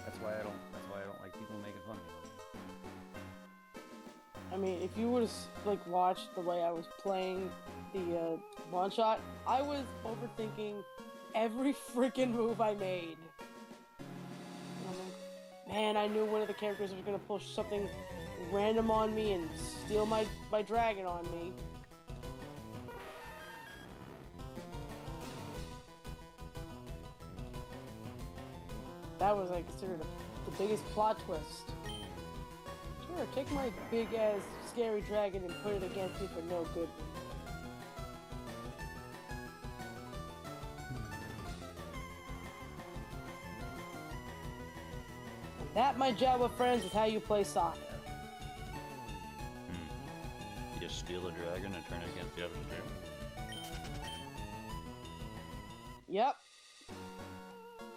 That's why I don't like people making fun of me. I mean, if you would have like watched the way I was playing the one shot, I was overthinking every freaking move I made. And I'm like, man, I knew one of the characters was gonna push something random on me and steal my dragon on me. That was, I considered, the biggest plot twist. Sure, take my big ass scary dragon and put it against me for no good reason. And that, my Java friends, is how you play soccer. You just steal a dragon and turn it against the other dragon. Yep.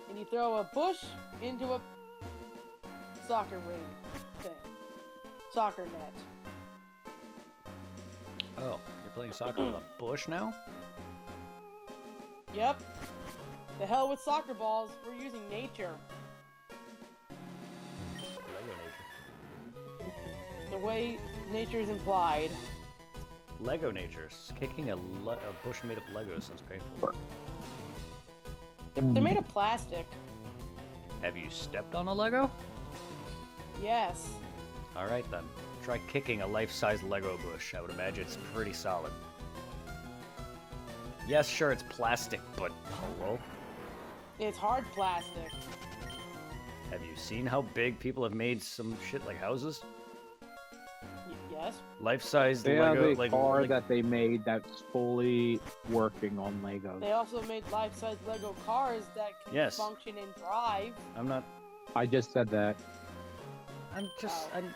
And you throw a bush into a soccer ring thing. Soccer net. Oh, you're playing soccer with a bush now? Yep. The hell with soccer balls, we're using nature. Lego nature. The way nature is implied. Lego nature. Kicking a bush made of Lego sounds painful. They're made of plastic. Have you stepped on a Lego? Yes. Alright then. Try kicking a life-size Lego bush. I would imagine it's pretty solid. Yes, sure, it's plastic, but hello? It's hard plastic. Have you seen how big people have made some shit like houses? Yes. Life-sized They have Lego, a like, car like that they made that's fully working on Legos. They also made life-size Lego cars that can Yes. function and drive. I'm not. I just said that. I'm just. I'm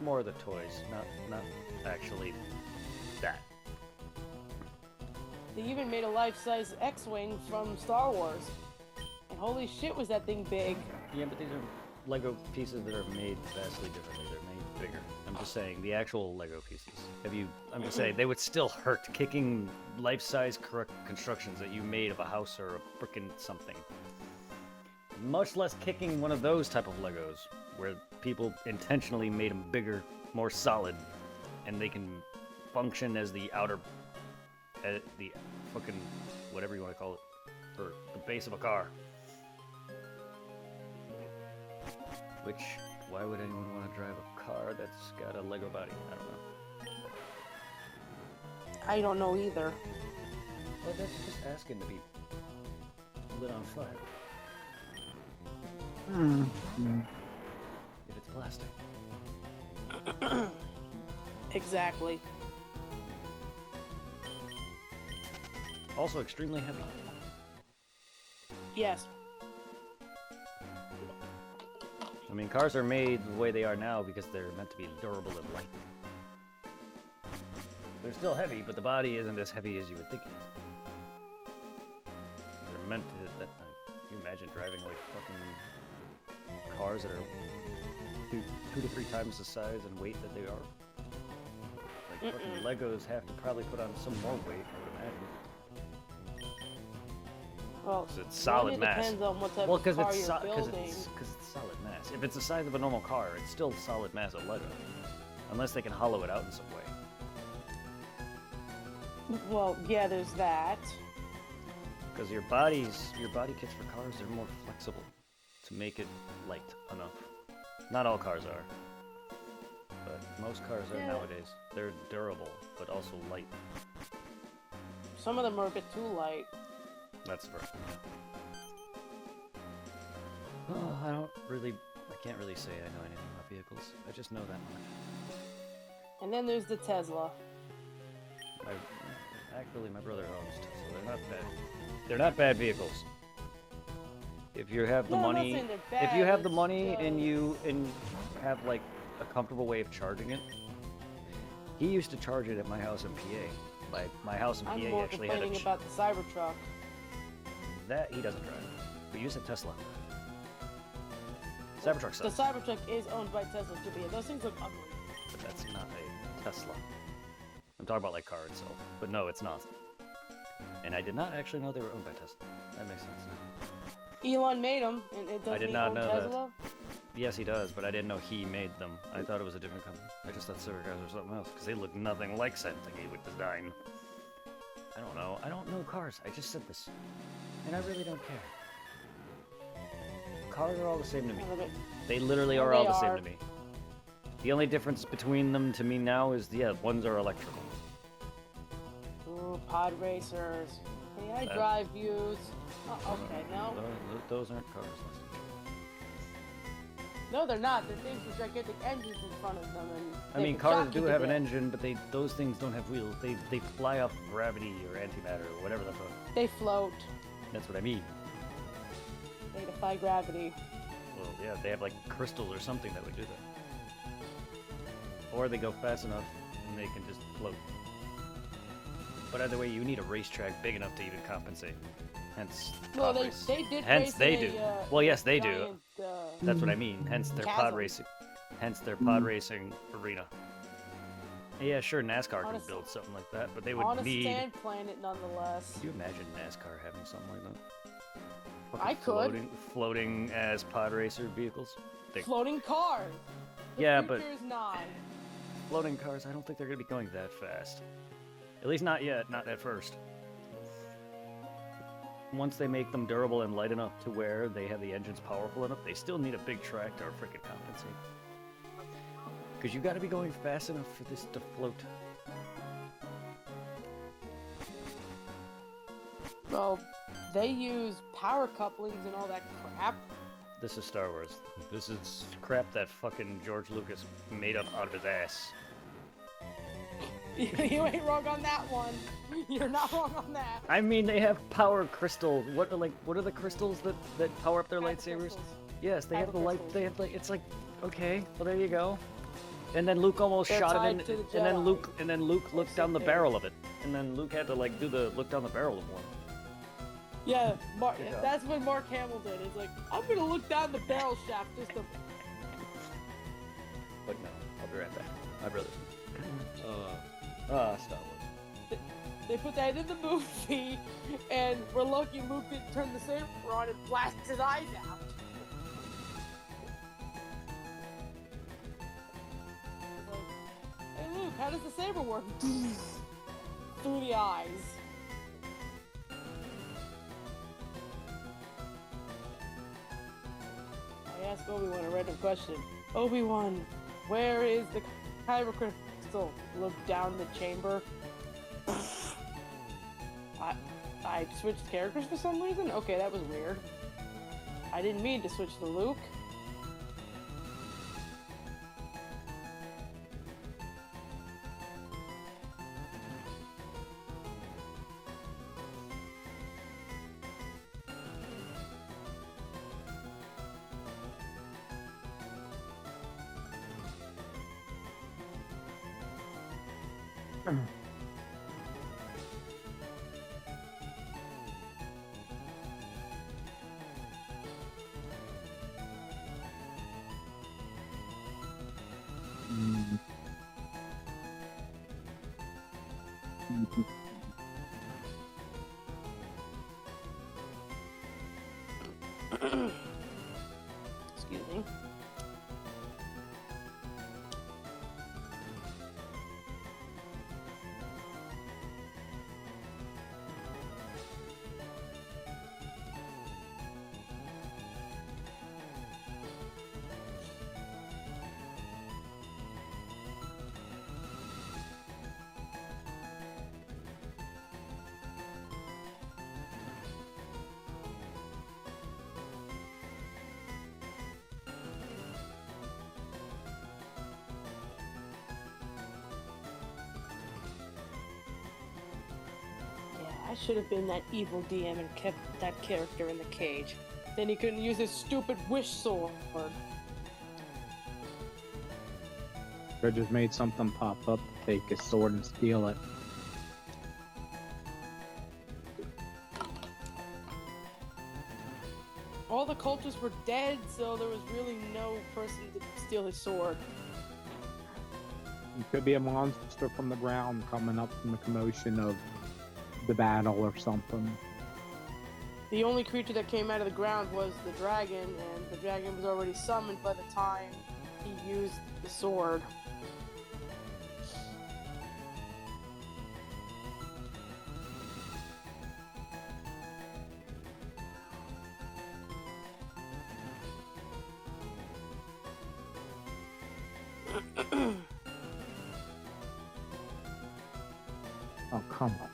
more of the toys, not actually that. They even made a life-size X-wing from Star Wars. And holy shit, was that thing big! Yeah, but these are Lego pieces that are made vastly differently. They're made bigger. I'm just saying the actual Lego pieces. I'm just saying they would still hurt kicking life-size constructions that you made of a house or a frickin' something. Much less kicking one of those type of Legos where people intentionally made them bigger, more solid, and they can function as the outer, the fucking whatever you want to call it, for the base of a car. Which, why would anyone want to drive a car that's got a Lego body? I don't know. I don't know either. Well, that's just asking to be lit on fire. If it's plastic. Exactly. Also extremely heavy. Yes. I mean, cars are made the way they are now because they're meant to be durable and light. They're still heavy, but the body isn't as heavy as you would think it is. They're meant to. Can you imagine driving like fucking cars that are two to three times the size and weight that they are? Like fucking Legos have to probably put on some more weight, I would imagine. Well, 'Cause it's solid it mass. depends on what type Well, of because car it's, you're because building. it's solid mass. If it's the size of a normal car, it's still solid mass of Lego, unless they can hollow it out in some way. Well, yeah, there's that. Because your body kits for cars are more flexible to make it light enough. Not all cars are, but most cars are Yeah. nowadays. They're durable, but also light. Some of them are a bit too light. That's the first one. Oh, I can't really say I know anything about vehicles. I just know that much. And then there's the Tesla. My brother owns Tesla. They're not bad. They're not bad vehicles. If you have the No, I'm not money, saying they're if you bad, have the it's money and just- you have like a comfortable way of charging it. He used to charge it at my house in PA. My house in I'm PA more actually had complaining about the Cybertruck. that he doesn't drive. But you said Tesla. Cybertruck The sucks, Cybertruck is owned by Tesla to be. Those things look ugly. but that's not a Tesla. I'm talking about like car itself, but no, it's not. And I did not actually know they were owned by Tesla. That makes sense now. Elon made them, and it doesn't did he not own know that. Tesla? Yes, he does, but I didn't know he made them. I thought it was a different company. I just thought Cybercars were something else, because they look nothing like something he would design. I don't know. I don't know cars. I just said this. And I really don't care. Cars are all the same to me. They literally Yeah, are all they the same are. to me. The only difference between them to me now is, yeah, ones are electrical. Ooh, pod racers. Hey, I Uh, drive views. Oh, okay, no. Those aren't cars. No, they're not. They're things with gigantic engines in front of them. And I they mean, would cars shock do you to have an death. engine, but those things don't have wheels. They fly off gravity or antimatter or whatever the fuck. They float. That's what I mean. They defy gravity. Well, yeah, they have like crystals or something that would do that. Or they go fast enough and they can just float. But either way, you need a racetrack big enough to even compensate. Hence, Well, pod they, race. they did Hence, race they in do. a, Well, yes, they do. giant, That's what I mean. Hence their pod Chasm. racing. Hence their pod racing arena. Yeah, sure, NASCAR On can a build s- something like that, but they on would a need. sand planet, nonetheless. Can you imagine NASCAR having something like that? I could. Floating as pod racer vehicles. They, Floating cars. The Yeah, but- future is nigh. floating cars, I don't think they're going to be going that fast. At least not yet, not at first. Once they make them durable and light enough to where they have the engines powerful enough, they still need a big track to freaking compensate. Because you got to be going fast enough for this to float. Well, they use power couplings and all that crap. This is Star Wars. This is crap that fucking George Lucas made up out of his ass. You ain't wrong on that one. You're not wrong on that. I mean, they have power crystals. What are the crystals that power up their Kyber lightsabers? crystals. Yes, they have the Kyber light. crystals. They have like it's like okay. Well, there you go. And then Luke almost They're shot it tied in, to the and then Jedi. Luke looked down the there. barrel of it, and then Luke had to like do the look down the barrel of one. Yeah, Good job. that's what Mark Hamill did. It's like, I'm gonna look down the barrel shaft just to. But no, I'll be right back. My brother. Star Wars. They put that in the movie, and we're lucky Luke didn't turn the saber on and blast his eyes out. It's like, hey Luke, how does the saber work? Through the eyes. I asked Obi-Wan a random question. Obi-Wan, where is the Kyber crystal? Look down the chamber. I switched characters for some reason? Okay, that was weird. I didn't mean to switch to Luke. Excuse me. I should have been that evil DM and kept that character in the cage. Then he couldn't use his stupid wish sword. Or just made something pop up, take his sword and steal it. All the cultists were dead, so there was really no person to steal his sword. It could be a monster from the ground coming up from the commotion of the battle or something. The only creature that came out of the ground was the dragon, and the dragon was already summoned by the time he used the sword. Oh, come on.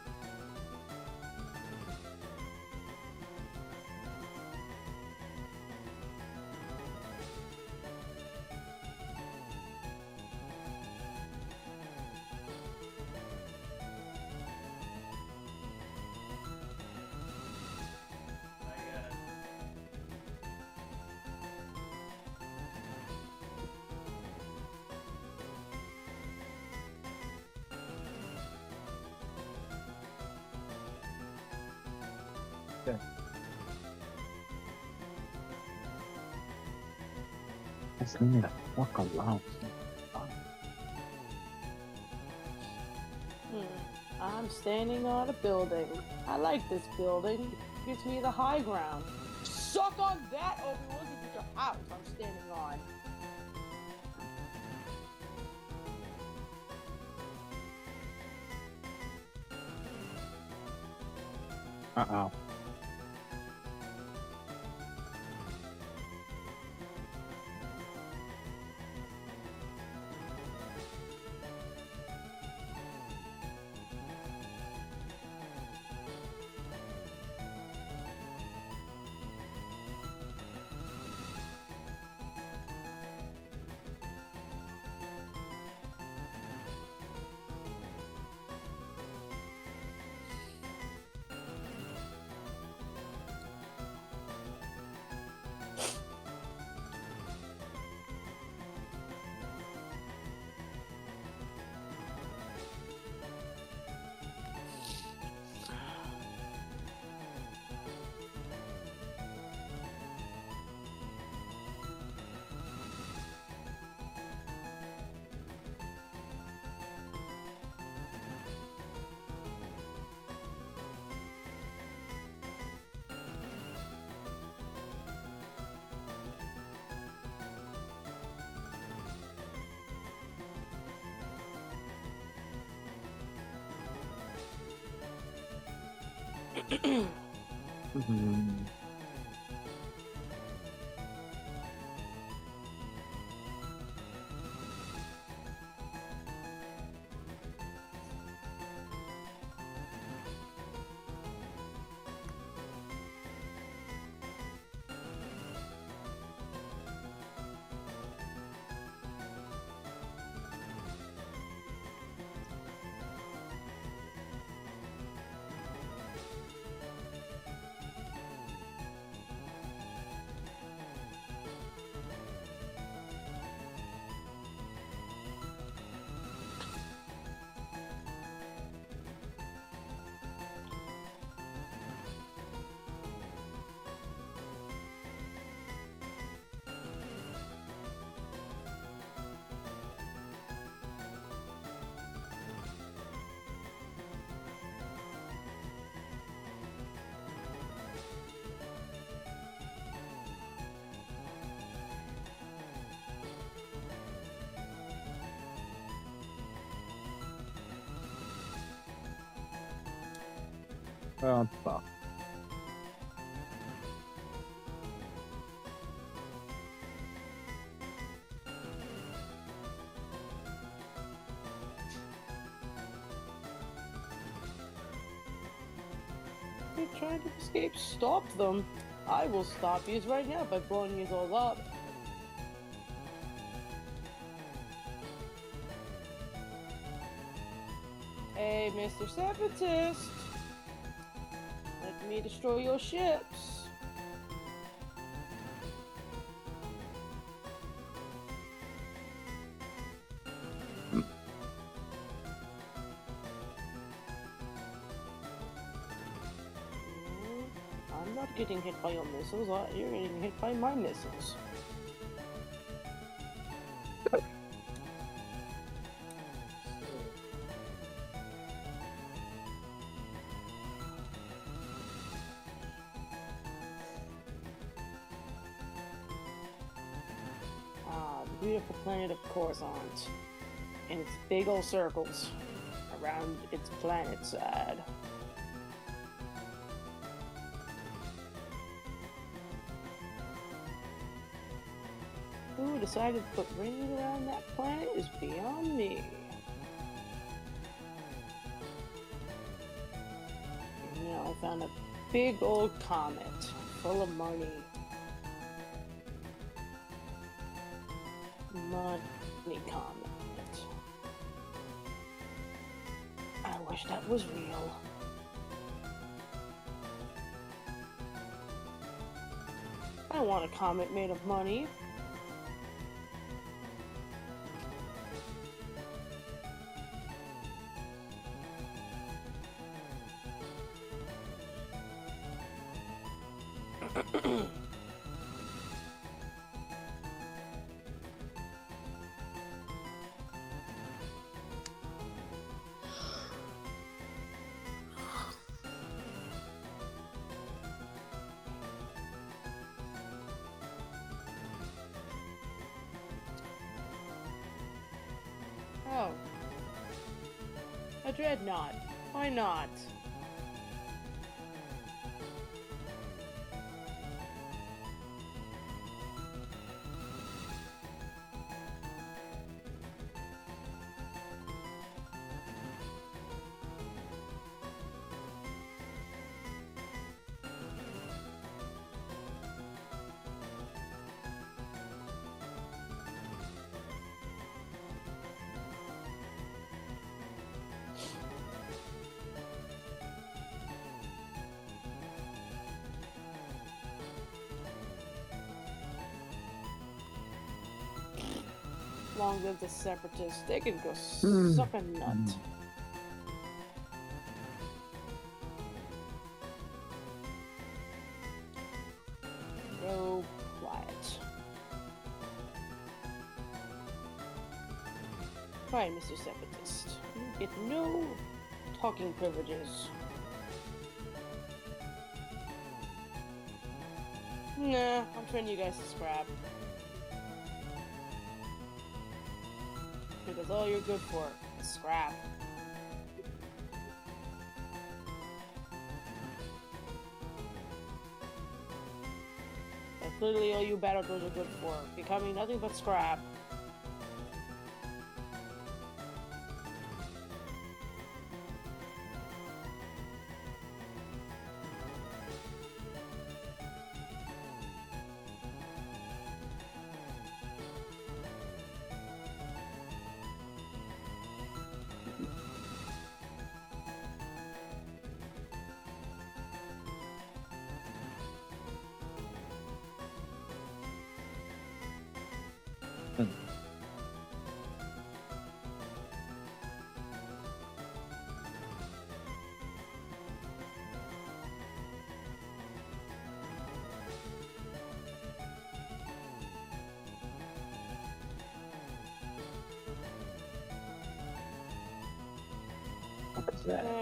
Just leave me the fuck alone. I'm standing on a building. I like this building. It gives me the high ground. Suck on that, Obi-Wan. This is your house I'm standing on. Uh-oh. Well, fuck. You're trying to escape. Stop them. I will stop you right now by blowing you all up. Hey, Mr. Separatist. Let me destroy your ships. I'm not getting hit by your missiles. You're getting hit by my missiles. The beautiful planet of Coruscant, and its big old circles around its planet side. Who decided to put rings around that planet is beyond me. You know, I found a big old comet full of money. Money comet. I wish that was real. I want a comet made of money. Oh. A dreadnought. Why not? Long live the separatists. They can go suck a nut. Go quiet. Fine, Mr. Separatist. You get no talking privileges. Nah, I'm training you guys to scrap. Because all you're good for is scrap. That's literally all you battle droids are good for. Becoming nothing but scrap.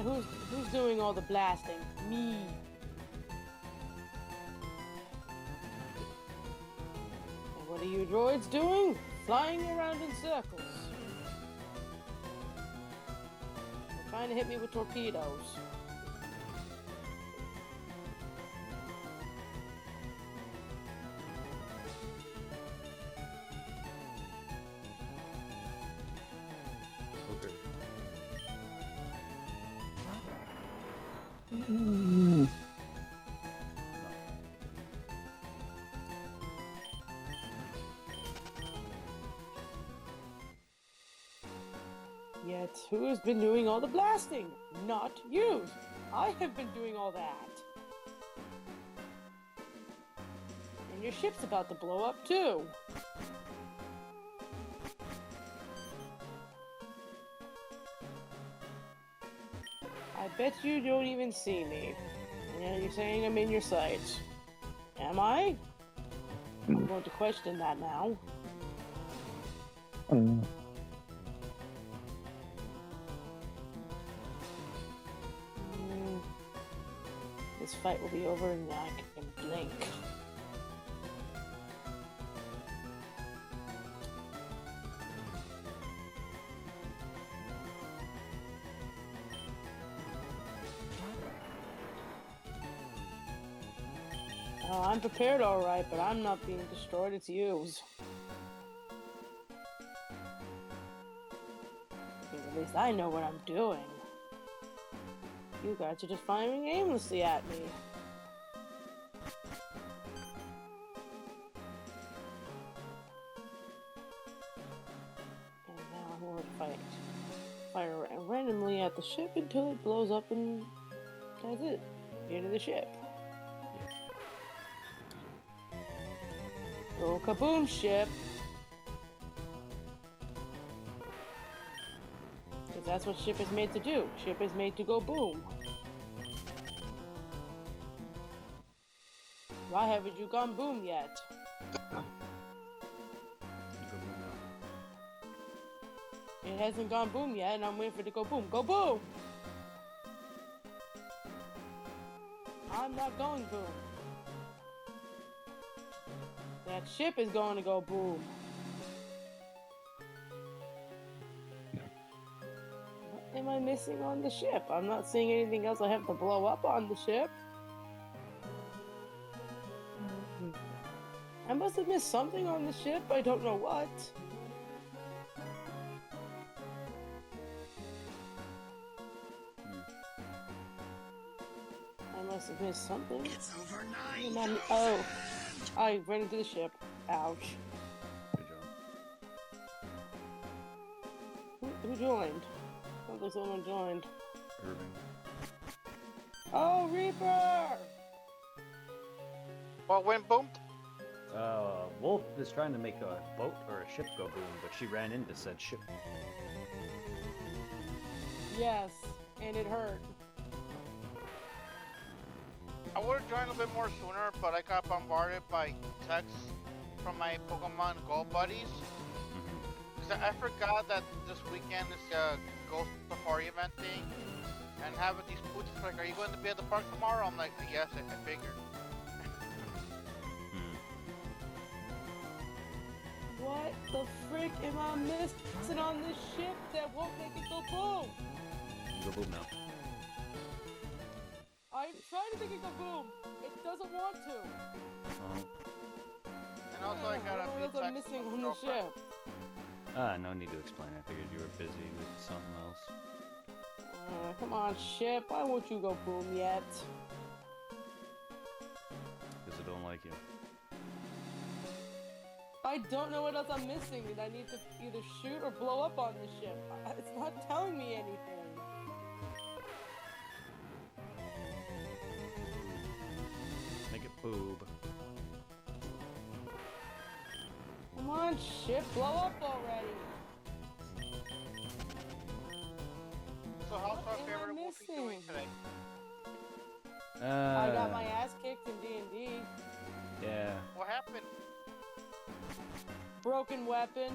Who's doing all the blasting? Me. And what are you droids doing? Flying around in circles. They're trying to hit me with torpedoes. Okay. Yet, who has been doing all the blasting? Not you. I have been doing all that. And your ship's about to blow up too. I bet you don't even see me. And you're saying I'm in your sights. Am I? I'm going to question that now. This fight will be over and I can blink. Oh, I'm prepared alright, but I'm not being destroyed, it's yous. Because at least I know what I'm doing. You guys are just firing aimlessly at me. And now I'm going to fire randomly at the ship until it blows up and that's it. The end of the ship. Go kaboom, ship! Because that's what ship is made to do. Ship is made to go boom. Why haven't you gone boom yet? It hasn't gone boom yet, and I'm waiting for it to go boom. Go boom! I'm not going boom. That ship is going to go boom. What am I missing on the ship? I'm not seeing anything else I have to blow up on the ship. I must have missed something on the ship. I don't know what. I must have missed something. It's over 9. Oh, I ran into the ship. Ouch. Good job. Who joined? Sounds like someone joined. Irving. Oh, Reaper! What went boom? Wolf is trying to make a boat or a ship go boom, but she ran into said ship. Yes, and it hurt. I would have joined a bit more sooner, but I got bombarded by texts from my Pokemon Go buddies. Cause I forgot that this weekend is a Ghost Safari event thing, and having these pooches like, "Are you going to be at the park tomorrow?" I'm like, "Yes, I figured." What the frick am I missing on this ship that won't make it go boom? Go boom now. I'm trying to make it go boom. It doesn't want to. else I'm text missing from on the girlfriend. ship? No need to explain. I figured you were busy with something else. Come on, ship. Why won't you go boom yet? Because I don't like you. I don't know what else I'm missing. Did I need to either shoot or blow up on the ship? It's not telling me anything. Make it boob. Come on, ship. Blow up already. So how's What our am I favorite Wolfie doing missing? today? I got my ass kicked in D&D. Yeah. What happened? Broken weapon.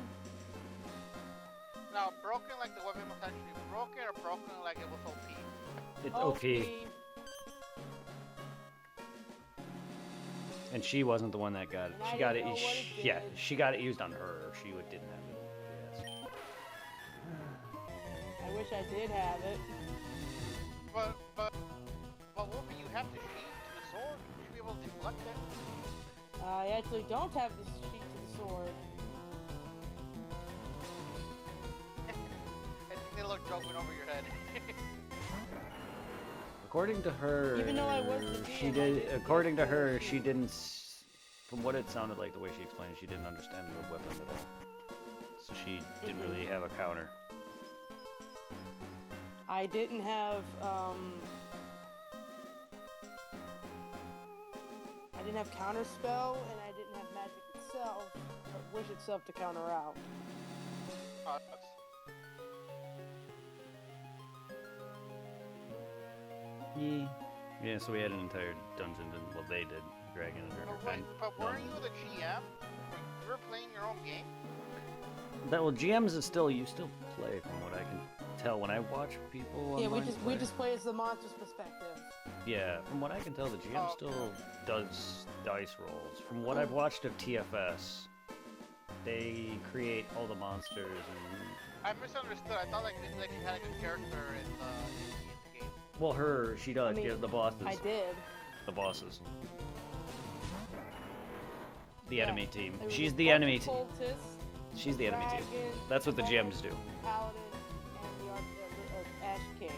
Now, broken like the weapon was actually broken, or broken like it was OP? It's OP. And she wasn't the one that got it. And I She got didn't it. know what it Yeah, did. she got it used on her. She didn't have it. Yes. I wish I did have it. But Wolfie, you have the sheet to the sword. You should be able to deflect it. I actually don't have the sheet to the sword. I think they look joking over your head. According to her, Even though I was the she DM, I did. didn't According to get the her, sheet. she didn't. From what it sounded like, the way she explained it, she didn't understand the weapon at all. So she didn't really have a counter. I didn't have counter spell, and I didn't have magic itself, or wish itself to counter out. That's- Yeah. So we had an entire dungeon. Well, they did. Dragon and her. but weren't you the GM? You were playing your own game? That well, GMs is still you still play from what I can tell when I watch people. Yeah, we online just play. play as the monster's perspective. Yeah, from what I can tell, the GM Oh, still does dice rolls. From what I've watched of TFS, they create all the monsters and I misunderstood. I thought like maybe like she had like a character in the game. well, she does. I mean, yeah, the bosses. I did. The bosses. The Yeah, enemy team. There was She's a the bunch enemy of team. cultists, She's the enemy team. dragon, That's what the almost GMs do. Paladin, and the Ash King.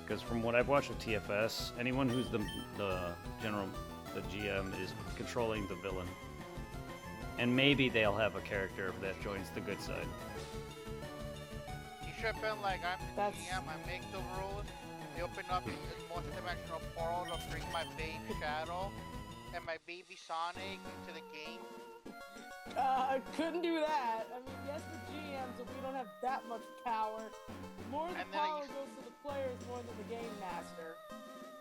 Because from what I've watched of TFS, anyone who's the GM is controlling the villain. And maybe they'll have a character that joins the good side. You should have been like, I'm the That's- GM, I make the rules. They open up this multi-dimensional portal to bring my baby Shadow and my baby Sonic into the game. I couldn't do that. I mean, yes, the GMs, but we don't have that much power. More of the And then power you- goes to the players more than the game master.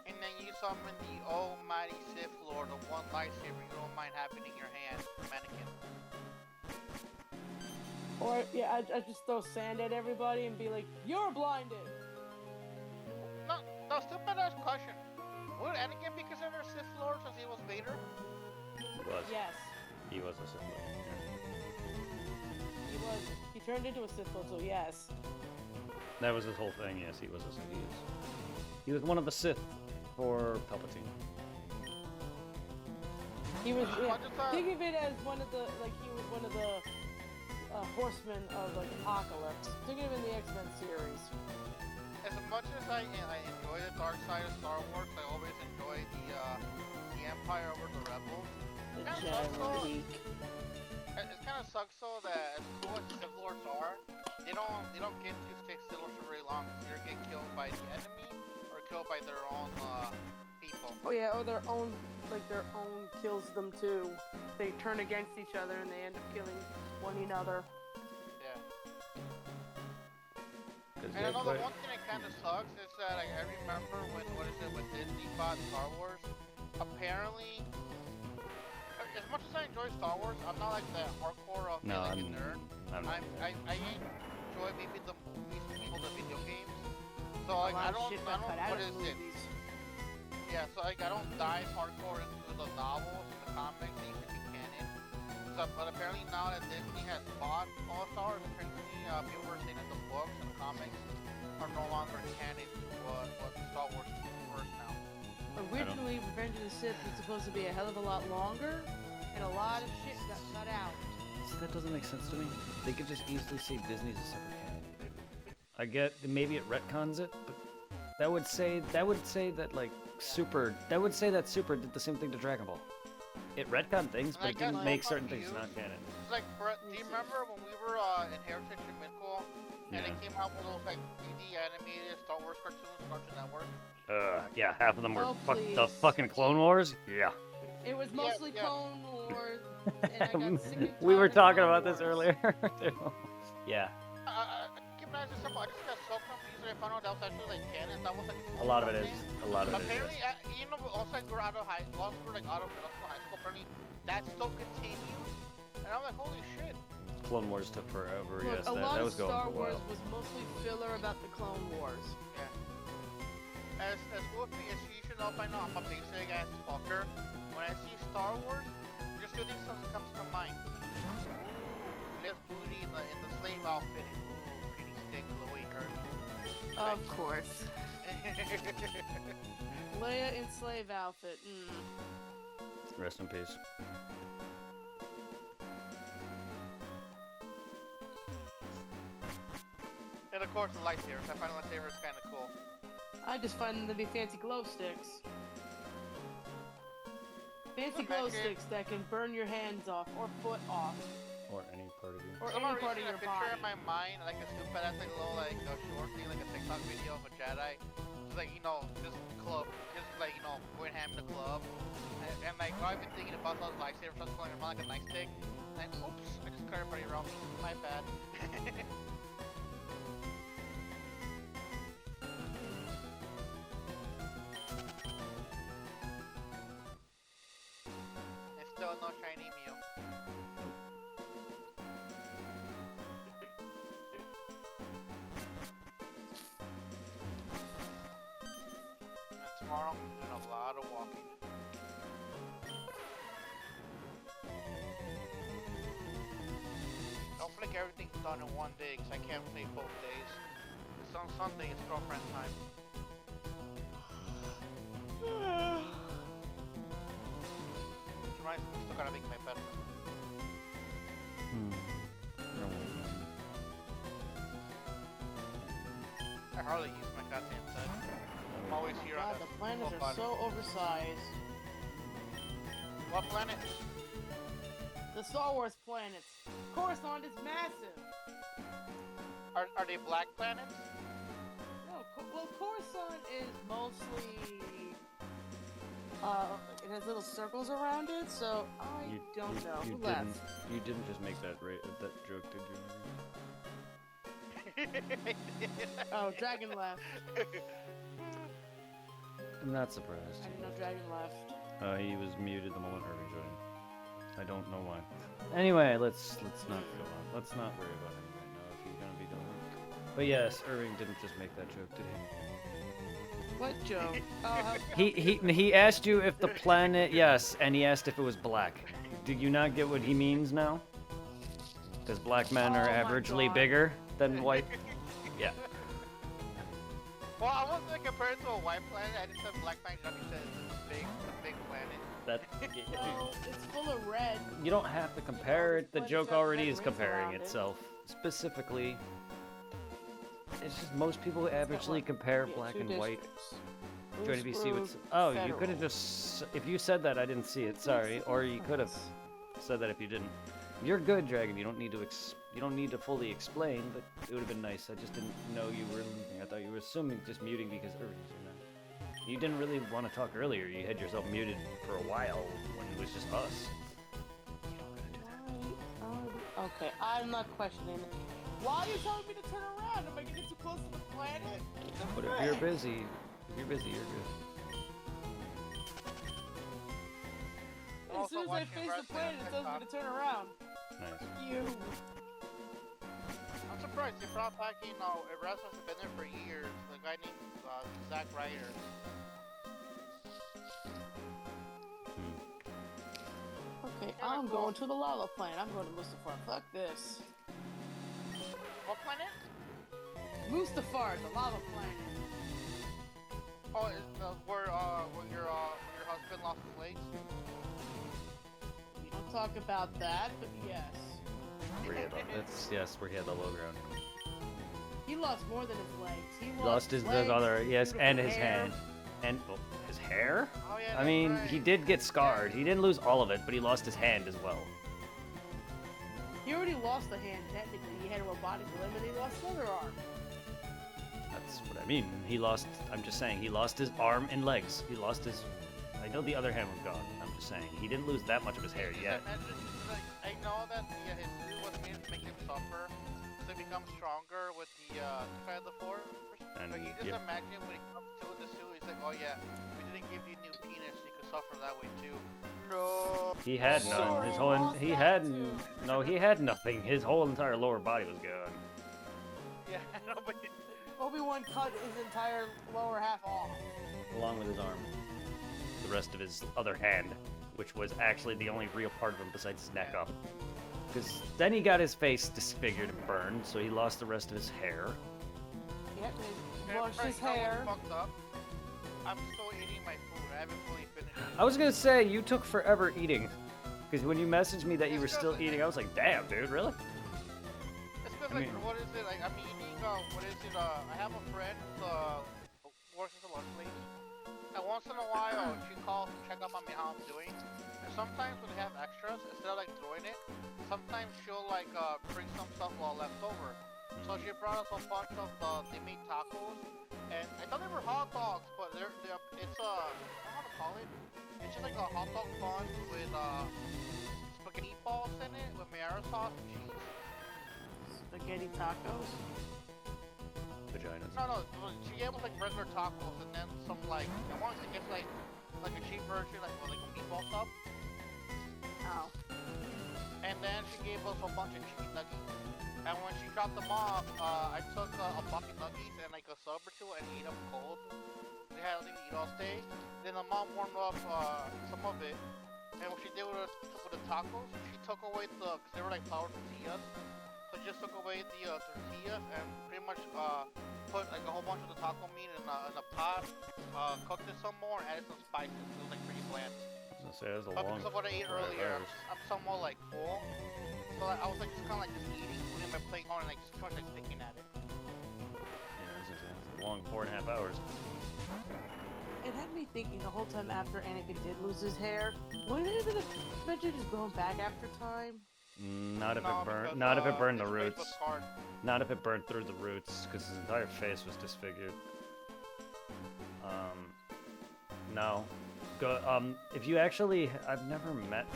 And then you summon the almighty Sith Lord, the one lightsaber you don't mind having in your hand for Mannequin. Or, yeah, I just throw sand at everybody and be like, you're blinded! No, stupid ass question. Would Anakin be considered a Sith Lord since he was Vader? He was. Yes, He was a Sith Lord. he was. He turned into a Sith Lord, so yes. That was his whole thing. Yes, he was a Sith. He was one of the Sith for Palpatine. He was, yeah. I just thought- Think of it as one of the, like, he was one of the horsemen of, like, Apocalypse. Think of it in the X-Men series. As much as I enjoy the dark side of Star Wars, I always enjoy the Empire over the Rebels. The Kinda sucks though. Jedi. It kind of sucks though that as cool as Sith Lords are, they don't get to stick Sith Lords for very long. They either get killed by the enemy or killed by their own people. Oh yeah, or their own kills them too. They turn against each other and they end up killing one another. Yeah. 'Cause And yeah, another but- one thing that kind of sucks is that I remember when when Disney bought Star Wars. Apparently, as much as I enjoy Star Wars, I'm not like the hardcore of No, like a I'm- nerd. I'm not. I enjoy maybe the movies more than video games. So like A lot I of don't shit got cut out what of is the it? movies. Yeah, so like I don't dive hardcore into the novels and the comics that used to be canon. So, but apparently now that Disney has bought all Star Wars, apparently people were saying that the books and the comics are no longer canon to what Star Wars is first now. Originally, Revenge of the Sith was supposed to be a hell of a lot longer, and a lot of shit got cut out. See, that doesn't make sense to me. They could just easily say Disney's a separate canon. I get maybe it retcons it, but that would say that like Super Super did the same thing to Dragon Ball. It retconned things, but I it didn't guess make I'll certain fuck things you. not canon. It's like, do you remember when we were in Heritage in Midcool, and Yeah. it came out with those like 3D animated Star Wars cartoons, Cartoon Network? Yeah, half of them were Oh, the please. fucking Clone Wars. Yeah. It was mostly yeah. Clone Wars, and I got sick and We were tired of talking Clone about this Wars. earlier. too. Yeah, Keep an eye on this stuff. I just got so confused when I found out that was actually like canon. That was like a lot of it is. A lot of it Apparently, is. you know, also like we're out of high, once we're like out of middle school, high school, apparently that still continued. And I'm like, holy shit. Clone Wars took forever. Look, Yes, a lot that of was going Star for a while. Wars was mostly filler about the Clone Wars. Yeah. As Wolfie, as you should know by now, I'm a basic ass fucker. When I see Star Wars, just two things comes to mind. Liz Booty in the slave outfit. Ooh, pretty stick, Louis Hurt. Of course. Leia in slave outfit. Rest in peace. And of course, the lightsabers. I find the lightsabers kind of cool. I just find them to be fancy glow sticks. Fancy Look, glow I can- sticks that can burn your hands off or foot off Or any part of you. or For some any part of reason, your a picture body. in my mind, like a stupid ass, like a little, like a short thing, like a TikTok video of a Jedi. Just like, you know, just club, just like, you know, going ham in the club. And like, I've been thinking about those lightsabers, so I was going around like a nightstick. And oops, I just cut everybody around me. My bad. And still no shiny Mew. And tomorrow, I'm doing a lot of walking. Hopefully everything's done in one day, because I can't play both days. Because on Sunday, it's girlfriend time. Right, still gotta make my bed. I hardly use my goddamn bed. I'm always here on God, the the planets full are body. so oversized. What planet? The Star Wars planets. Coruscant is massive. Are they black planets? No, well, Coruscant is mostly. It has little circles around it, so I don't know. Who left? You didn't just make that that joke, did you? Oh, Dragon left. I'm not surprised. I didn't know Dragon left. He was muted the moment Irving joined. I don't know why. Anyway, let's not go on. Let's not worry about him right now if he's gonna be doing it. But yes, Irving didn't just make that joke, did he? What joke? Oh, how... He asked you if the planet, yes, and he asked if it was black. Did you not get what he means now? Because black men are Oh my averagely God. bigger than white. Yeah. Well, I wasn't gonna compare it to a white planet. I just said black planet just because it's a big planet. That Well, it's full of red. you don't have to compare it. The But it's joke got already red is rings comparing around it. itself. Specifically, it's just most people averagely compare Yeah, black two and white. districts. Johnny B, see what's. Bruce Oh, Grove, you could have Federal. just. If you said that, I didn't see it. Sorry. Or you could have said that if you didn't. You're good, Dragon. You don't need to. You don't need to fully explain, but it would have been nice. I just didn't know you were leaving. I thought you were assuming just muting because Irving's here now. You didn't really want to talk earlier. You had yourself muted for a while when it was just us. Okay, I'm not questioning it. Why are you telling me to turn around? Am I getting too close to the planet? But if you're busy, you're good. I'm As also soon as I watching face the wrestling planet, on it tells me TikTok. to turn around. Nice. You. I'm surprised they brought back, you know, wrestlers have been there for years. The guy named Zack Ryder. Okay, Yeah, I'm cool. going to the lava planet. I'm going to Mustafar. Fuck this. What planet? Mustafar, the lava planet. Oh, is where your husband lost his legs? You don't talk about that, but yes. Where he had where he had the low ground. He lost more than his legs. He Lost his legs, other, yes, beautiful and his hair. hand. And oh, his hair? Oh yeah. I that's mean, right. he did get scarred. He didn't lose all of it, but he lost his hand as well. He already lost the hand, technically. He had a robotic limb and he lost the other arm. That's what I mean. He lost, I'm just saying, he lost his arm and legs. He lost his, I know the other hand was gone. I'm just saying, he didn't lose that much of his hair yet. I know that his suit was made to make him suffer, so he becomes stronger with the Try of the Four. And, But you just yep. imagine when he comes to the suit, he's like, oh yeah, we didn't give you a new penis, you could suffer that way too. No. He had none. Sorry, His whole, lost he that had, too. no, he had nothing. His whole entire lower body was gone. Yeah, I know, but Obi-Wan cut his entire lower half off. Along with his arm. The rest of his other hand, which was actually the only real part of him besides his neck up. Because then he got his face disfigured and burned, so he lost the rest of his hair. He had to Yeah, wash right, his you know what's hair. fucked up? I'm still eating my food. I haven't fully finished it. I was gonna say, you took forever eating. Because when you messaged me that you were still eating, I was like, damn, dude, really? It's because, I like, mean- what is it? Like, I'm eating, what is it? I have a friend who works as a lunch lady. And once in a while, she calls to check up on me how I'm doing. And sometimes when they have extras, instead of, like, throwing it, sometimes she'll, like, bring some stuff left over. So she brought us a bunch of, they made tacos. And I thought they were hot dogs, but it's, I don't know how to call it. It's just like a hot dog bun with, spaghetti balls in it with mayo sauce and cheese. Spaghetti tacos. Vaginas. No, she gave us like regular tacos and then some like I wanted to get like a cheap version like with like a meatball sub. Oh. And then she gave us a bunch of chicken nuggets. And when she dropped them off, I took a bucket of nuggets and like a sub or two and ate them cold. We had nothing to eat all day. Then the mom warmed up some of it. And what she did with the tacos, she took away cause they were like flour tortillas. So she just took away the tortillas and pretty much put like a whole bunch of the taco meat in a pot, cooked it some more and added some spices. It was like pretty bland. I was gonna say, that was a But long because of what I ate 5 earlier, hours. I'm somewhat like full. So I was like just kind of like just eating, putting my plate on and like just kind of like thinking at it. Yeah, I was gonna say, it's a long 4.5 hours. It had me thinking the whole time after Anakin did lose his hair, wouldn't it have been eventually just grown back after time? Not if No, it burned. because, Not if it burned the his face roots. was scarred. Not if it burned through the roots, because his entire face was disfigured. No. If you actually, I've never met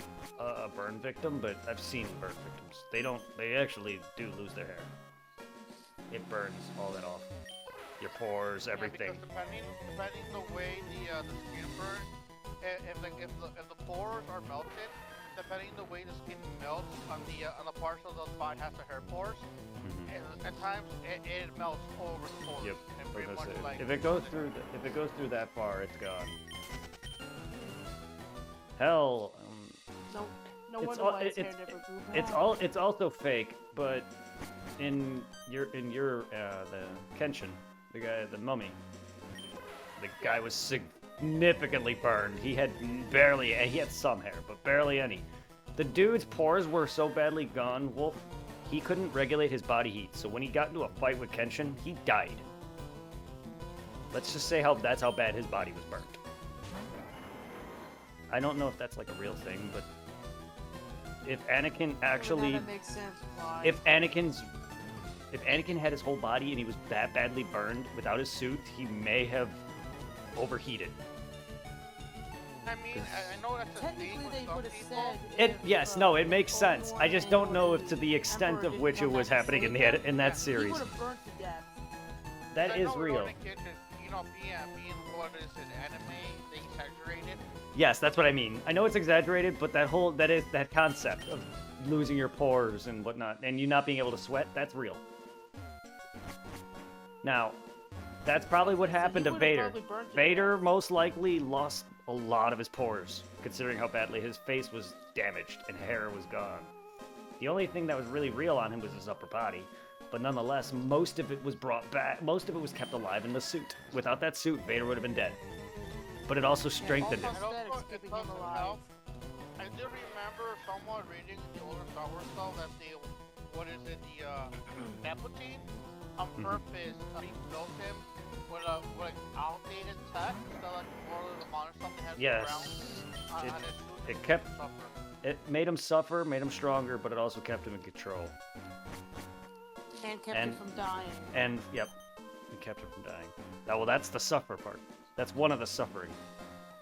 a burn victim, but I've seen burn victims. They actually do lose their hair. It burns all that off. Your pores, everything. Yeah, because depending the way the skin burns, if the pores are melted, depending the way the skin melts on the parts of the body has the hair pores, at times it melts over the pores. Yep. And I pretty was much gonna say, like if it goes through that far, it's gone. Hell, No It's wonder all- why his hair it's- never grew back. it's also fake, but in your the Kenshin, the guy, the mummy, the guy was significantly burned. He had he had some hair, but barely any. The dude's pores were so badly gone, Wolf, he couldn't regulate his body heat. So when he got into a fight with Kenshin, he died. Let's just say that's how bad his body was burnt. I don't know if that's like a real thing, but if Anakin actually, That makes sense. Why? if Anakin had his whole body and he was that badly burned without his suit, he may have overheated. I mean, I know that's a thing Technically, with they some would have people. said. Yes, no, it makes sense. I just don't know if to the extent of which it was happening in that He series. would have burnt to death. That I is know real. Ronan Kenshin, you know, being what is an anime, they exaggerated. Yes, that's what I mean. I know it's exaggerated, but that concept of losing your pores and whatnot, and you not being able to sweat, that's real. Now, that's probably what happened to would've Vader. probably burnt to Vader death. most likely lost a lot of his pores, considering how badly his face was damaged and hair was gone. The only thing that was really real on him was his upper body, but nonetheless, most of it was brought back. Most of it was kept alive in the suit. Without that suit, Vader would have been dead. But it also strengthened him. And also, Prosthetics keeping him alive. helped. And did remember somewhat reading the older Star Wars stuff that they, Palpatine on purpose rebuilt him with like outdated tech instead of like more of the modern stuff they had Yes. around. It- And it suited it him kept- to suffer. It made him suffer, made him stronger, but it also kept him in control. And kept And- him from dying. And yep, it kept him from dying. Well, that's the suffer part. That's one of the suffering.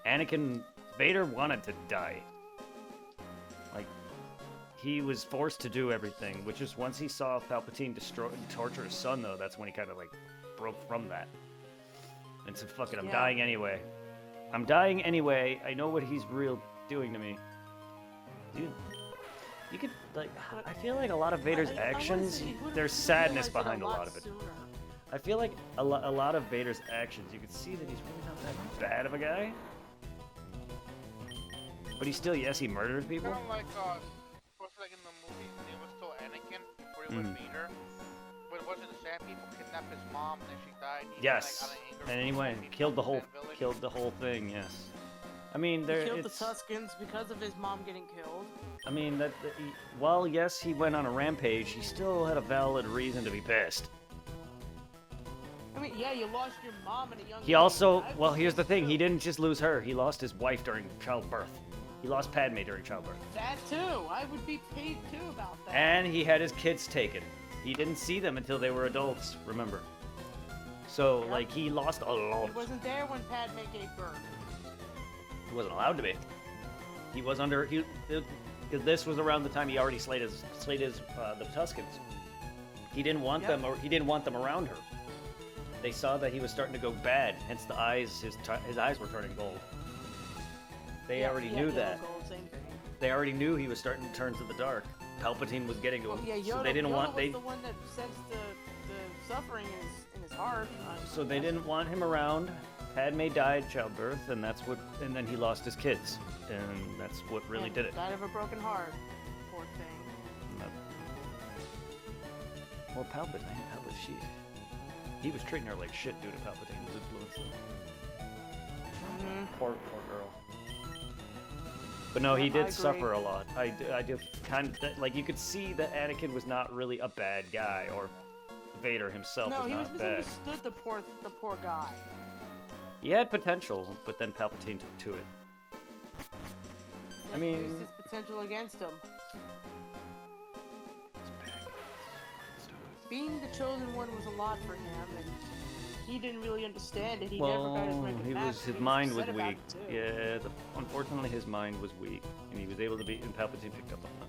Anakin Vader wanted to die. Like, he was forced to do everything, which is once he saw Palpatine torture his son, though, that's when he kind of like broke from that. And said, "Fuck it, I'm Yeah. dying anyway. I'm dying anyway. I know what he's real doing to me." Dude, you could like. I feel like a lot of Vader's I wanna actions, say he would've there's sadness realized behind a lot of it. sooner. I feel like a lot of Vader's actions, you can see that he's really not that bad of a guy. But he's still, yes, he murdered people. Kind of like, was like in the movie, it was still Anakin, where he was Vader. But wasn't the Sand people kidnapped his mom and then she died? And he Yes, Kinda, like, out of anger and for anyway, Sand people killed the in whole, Sand Village. killed the whole thing. Yes. I mean, there. He killed the it's, Tuskens because of his mom getting killed. I mean, while yes, he went on a rampage, he still had a valid reason to be pissed. I mean, yeah, you lost your mom at a young age. He also, I well, was here's the pissed thing: too. he didn't just lose her; he lost his wife during childbirth. He lost Padme during childbirth. That too. I would be paid too about that. And he had his kids taken. He didn't see them until they were adults, remember? So, Yep. like, he lost a lot. He wasn't there when Padme gave birth. He wasn't allowed to be. He was under, because this was around the time he already slayed the Tuskens. He didn't want Yep. them, or he didn't want them around her. They saw that he was starting to go bad, hence the eyes, his eyes were turning gold. They Yeah, already yeah, knew Yoda that. Gold, same thing. They already knew he was starting to turn to the dark. Palpatine was getting to Well, him, yeah, Yoda, so they didn't Yoda want was the one that sensed the suffering in his heart. So they didn't want him around. Padme died childbirth, and and then he lost his kids, and that's what really did it. Died of a broken heart. Poor thing. Well, Palpatine, he was treating her like shit due to Palpatine's influence. Poor girl. But no, he Yeah, I did agree. suffer a lot. I do kind of like you could see that Anakin was not really a bad guy, or Vader himself No, was he was not bad. misunderstood. The poor guy. He had potential, but then Palpatine took to it. I He mean- used his potential against him. Being the chosen one was a lot for him, and he didn't really understand it. He never got his Well, rank he back, was so his he mind was upset about weak. it, too. Yeah, unfortunately his mind was weak, and he was able to be. And Palpatine picked up on that.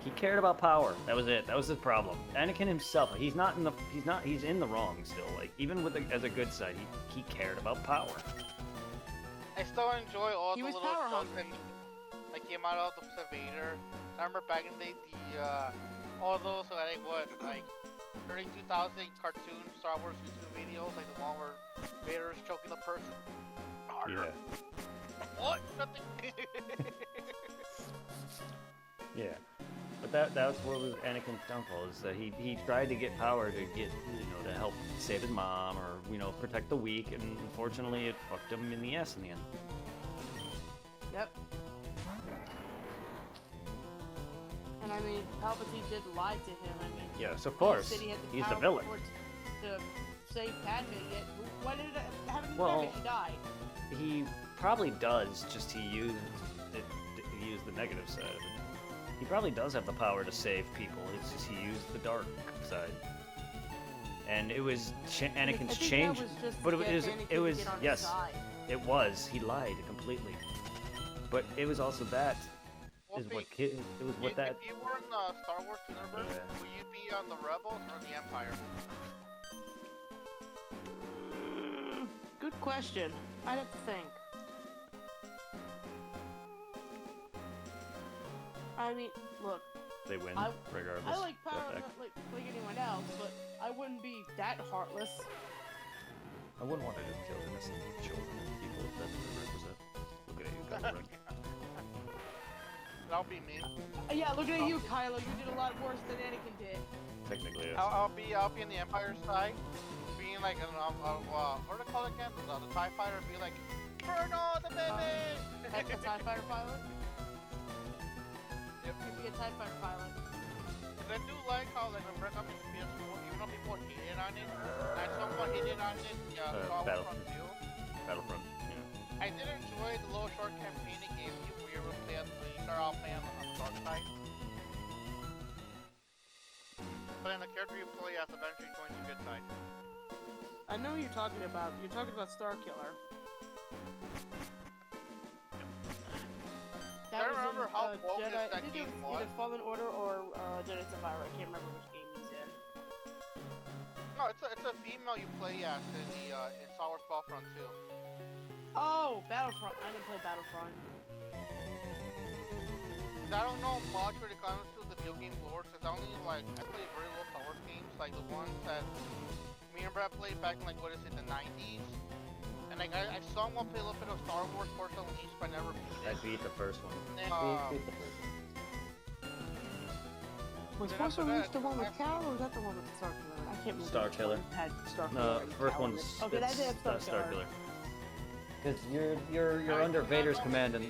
He cared about power. That was it. That was his problem. Anakin himself, he's in the wrong still. Like even as a good side, he cared about power. I still enjoy all He the was little power shows hungry. that came out of the Vader. I remember back in the day, all those like early 2000 cartoon Star Wars YouTube videos, like the one where Vader is choking the person. Harder. What? Nothing. Yeah. But that's what was Anakin's downfall, is that he tried to get power to get, to help save his mom or, protect the weak, and unfortunately it fucked him in the ass in the end. Yep. And I mean, Palpatine did lie to him. I mean, Yes, of he course. said he had the He's the power villain. to save Padme. Yet, why did it happen to Well- Padme? She died. He probably does, just he used the negative side of it. He probably does have the power to save people, it's just he used the dark side. And it was Anakin's I think change, that was just but to get it Anakin was to get on his yes, side. it was. He lied completely. But it was also that Well, is what Pete, it was what if that you were in the Star Wars universe, Yeah. would you be on the Rebels or the Empire? Good question. I'd have to think. I mean, look, they win I- regardless. I like power That not like anyone else, but I wouldn't be that heartless. I wouldn't want to just kill innocent children and people if that's the requisite. Look at you, Kylo Ren. That'll be me. Yeah, look at you, Kylo. You did a lot worse than Anakin did. Technically, yes. I'll be in the Empire side, being like what do they call it again? The TIE fighter, be like, burn all the baby. That's the TIE fighter pilot. TIE Fighter pilot. Cause I do like how like when Breath coming to PS4, even though people hated on it, I someone hated on it. Battlefront. Battlefront 2. Battlefront. Yeah. I did enjoy the little short campaign it gave you where you were playing, you start out playing on the dark side. But then the character you play as eventually joins the good side. I know what you're talking about. You're talking about Starkiller. I remember how bogus Jedi. that I think game it was. either Fallen Order or Jedi Survivor. I can't remember which game he's in. No, it's a female you play as in the in Star Wars Battlefront 2. Oh, Battlefront. I didn't play Battlefront. I don't know much when it comes to the video game lore, because I only I play very little Star Wars games, like the ones that me and Brad played back in the 90s. And I somewhat play a little bit of Star Wars Force Unleashed, but I never beat I it. beat the first one. And, Beat the first one. Was Then Force after Unleashed that, the one with I- Cal, or was that the one with Starkiller? I can't remember. Star which Killer. one had Starkiller. No, and first Cal in one's it. Okay, that did have Starkiller. Because you're under Vader's command, and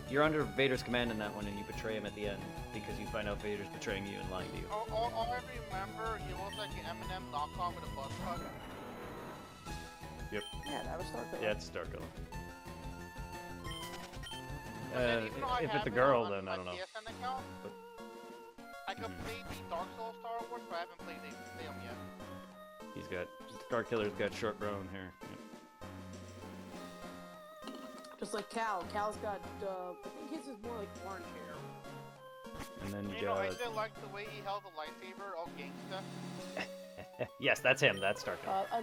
you're under Vader's command in that one, and you betray him at the end because you find out Vader's betraying you and lying to you. all I remember, he was like an Eminem knockoff with a buzz cut. Yeah, that was Starkiller. Yeah, it's Starkiller. But then even though I If have it's a it girl, on then my I don't know. PSN account, But- I could play the Dark Souls Star Wars, but I haven't played them yet. He's got Starkiller's got short brown hair. Yep. Just like Cal. Cal's got, I think his is more like orange hair. And then You you know, I got still like the way he held the lightsaber, all gangsta. yes, that's him. That's Starkiller. I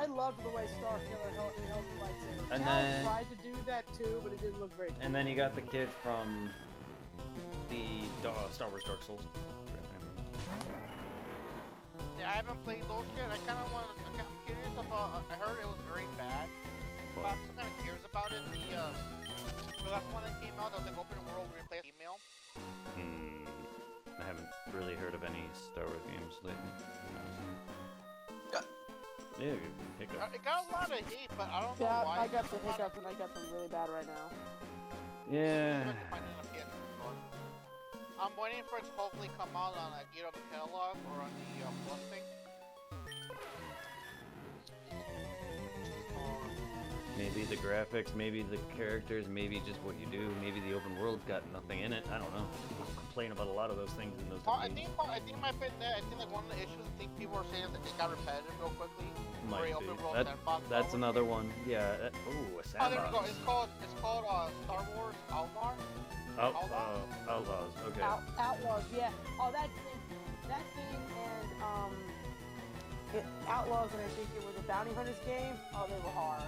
loved the way Starkiller held the lightsaber. And Cal then- tried to do that too, but it didn't look very. And then you got the kid from the Star Wars Dark Souls. Yeah, I haven't played those yet. I kind of want to. I'm curious about. I heard it was very bad. But I'm still kind of curious about it. The last one that came out that was like open world where you play email. I haven't really heard of any Star Wars games lately. Yeah, hiccup. It got a lot of hate, but I don't know Yeah, why. I got the hiccups and I got them really bad right now. Yeah. I'm waiting for it to hopefully come out on a Gear Up catalog or on the Plus thing. Maybe the graphics, maybe the characters, maybe just what you do, maybe the open world's got nothing in it. I don't know. People complain about a lot of those things in those I games. think it might be that. I think like one of the issues I think people are saying is that it got repetitive real quickly. Might Or be. open world That- sandbox That's Star Wars another game. one. Yeah. Ooh, a Oh, there we sandbox. go. It's called Star Wars Outlaw. Outlaws. Okay. Outlaws, yeah. Oh, that thing and Outlaws, and I think it was a Bounty Hunters game. Oh, they were hard.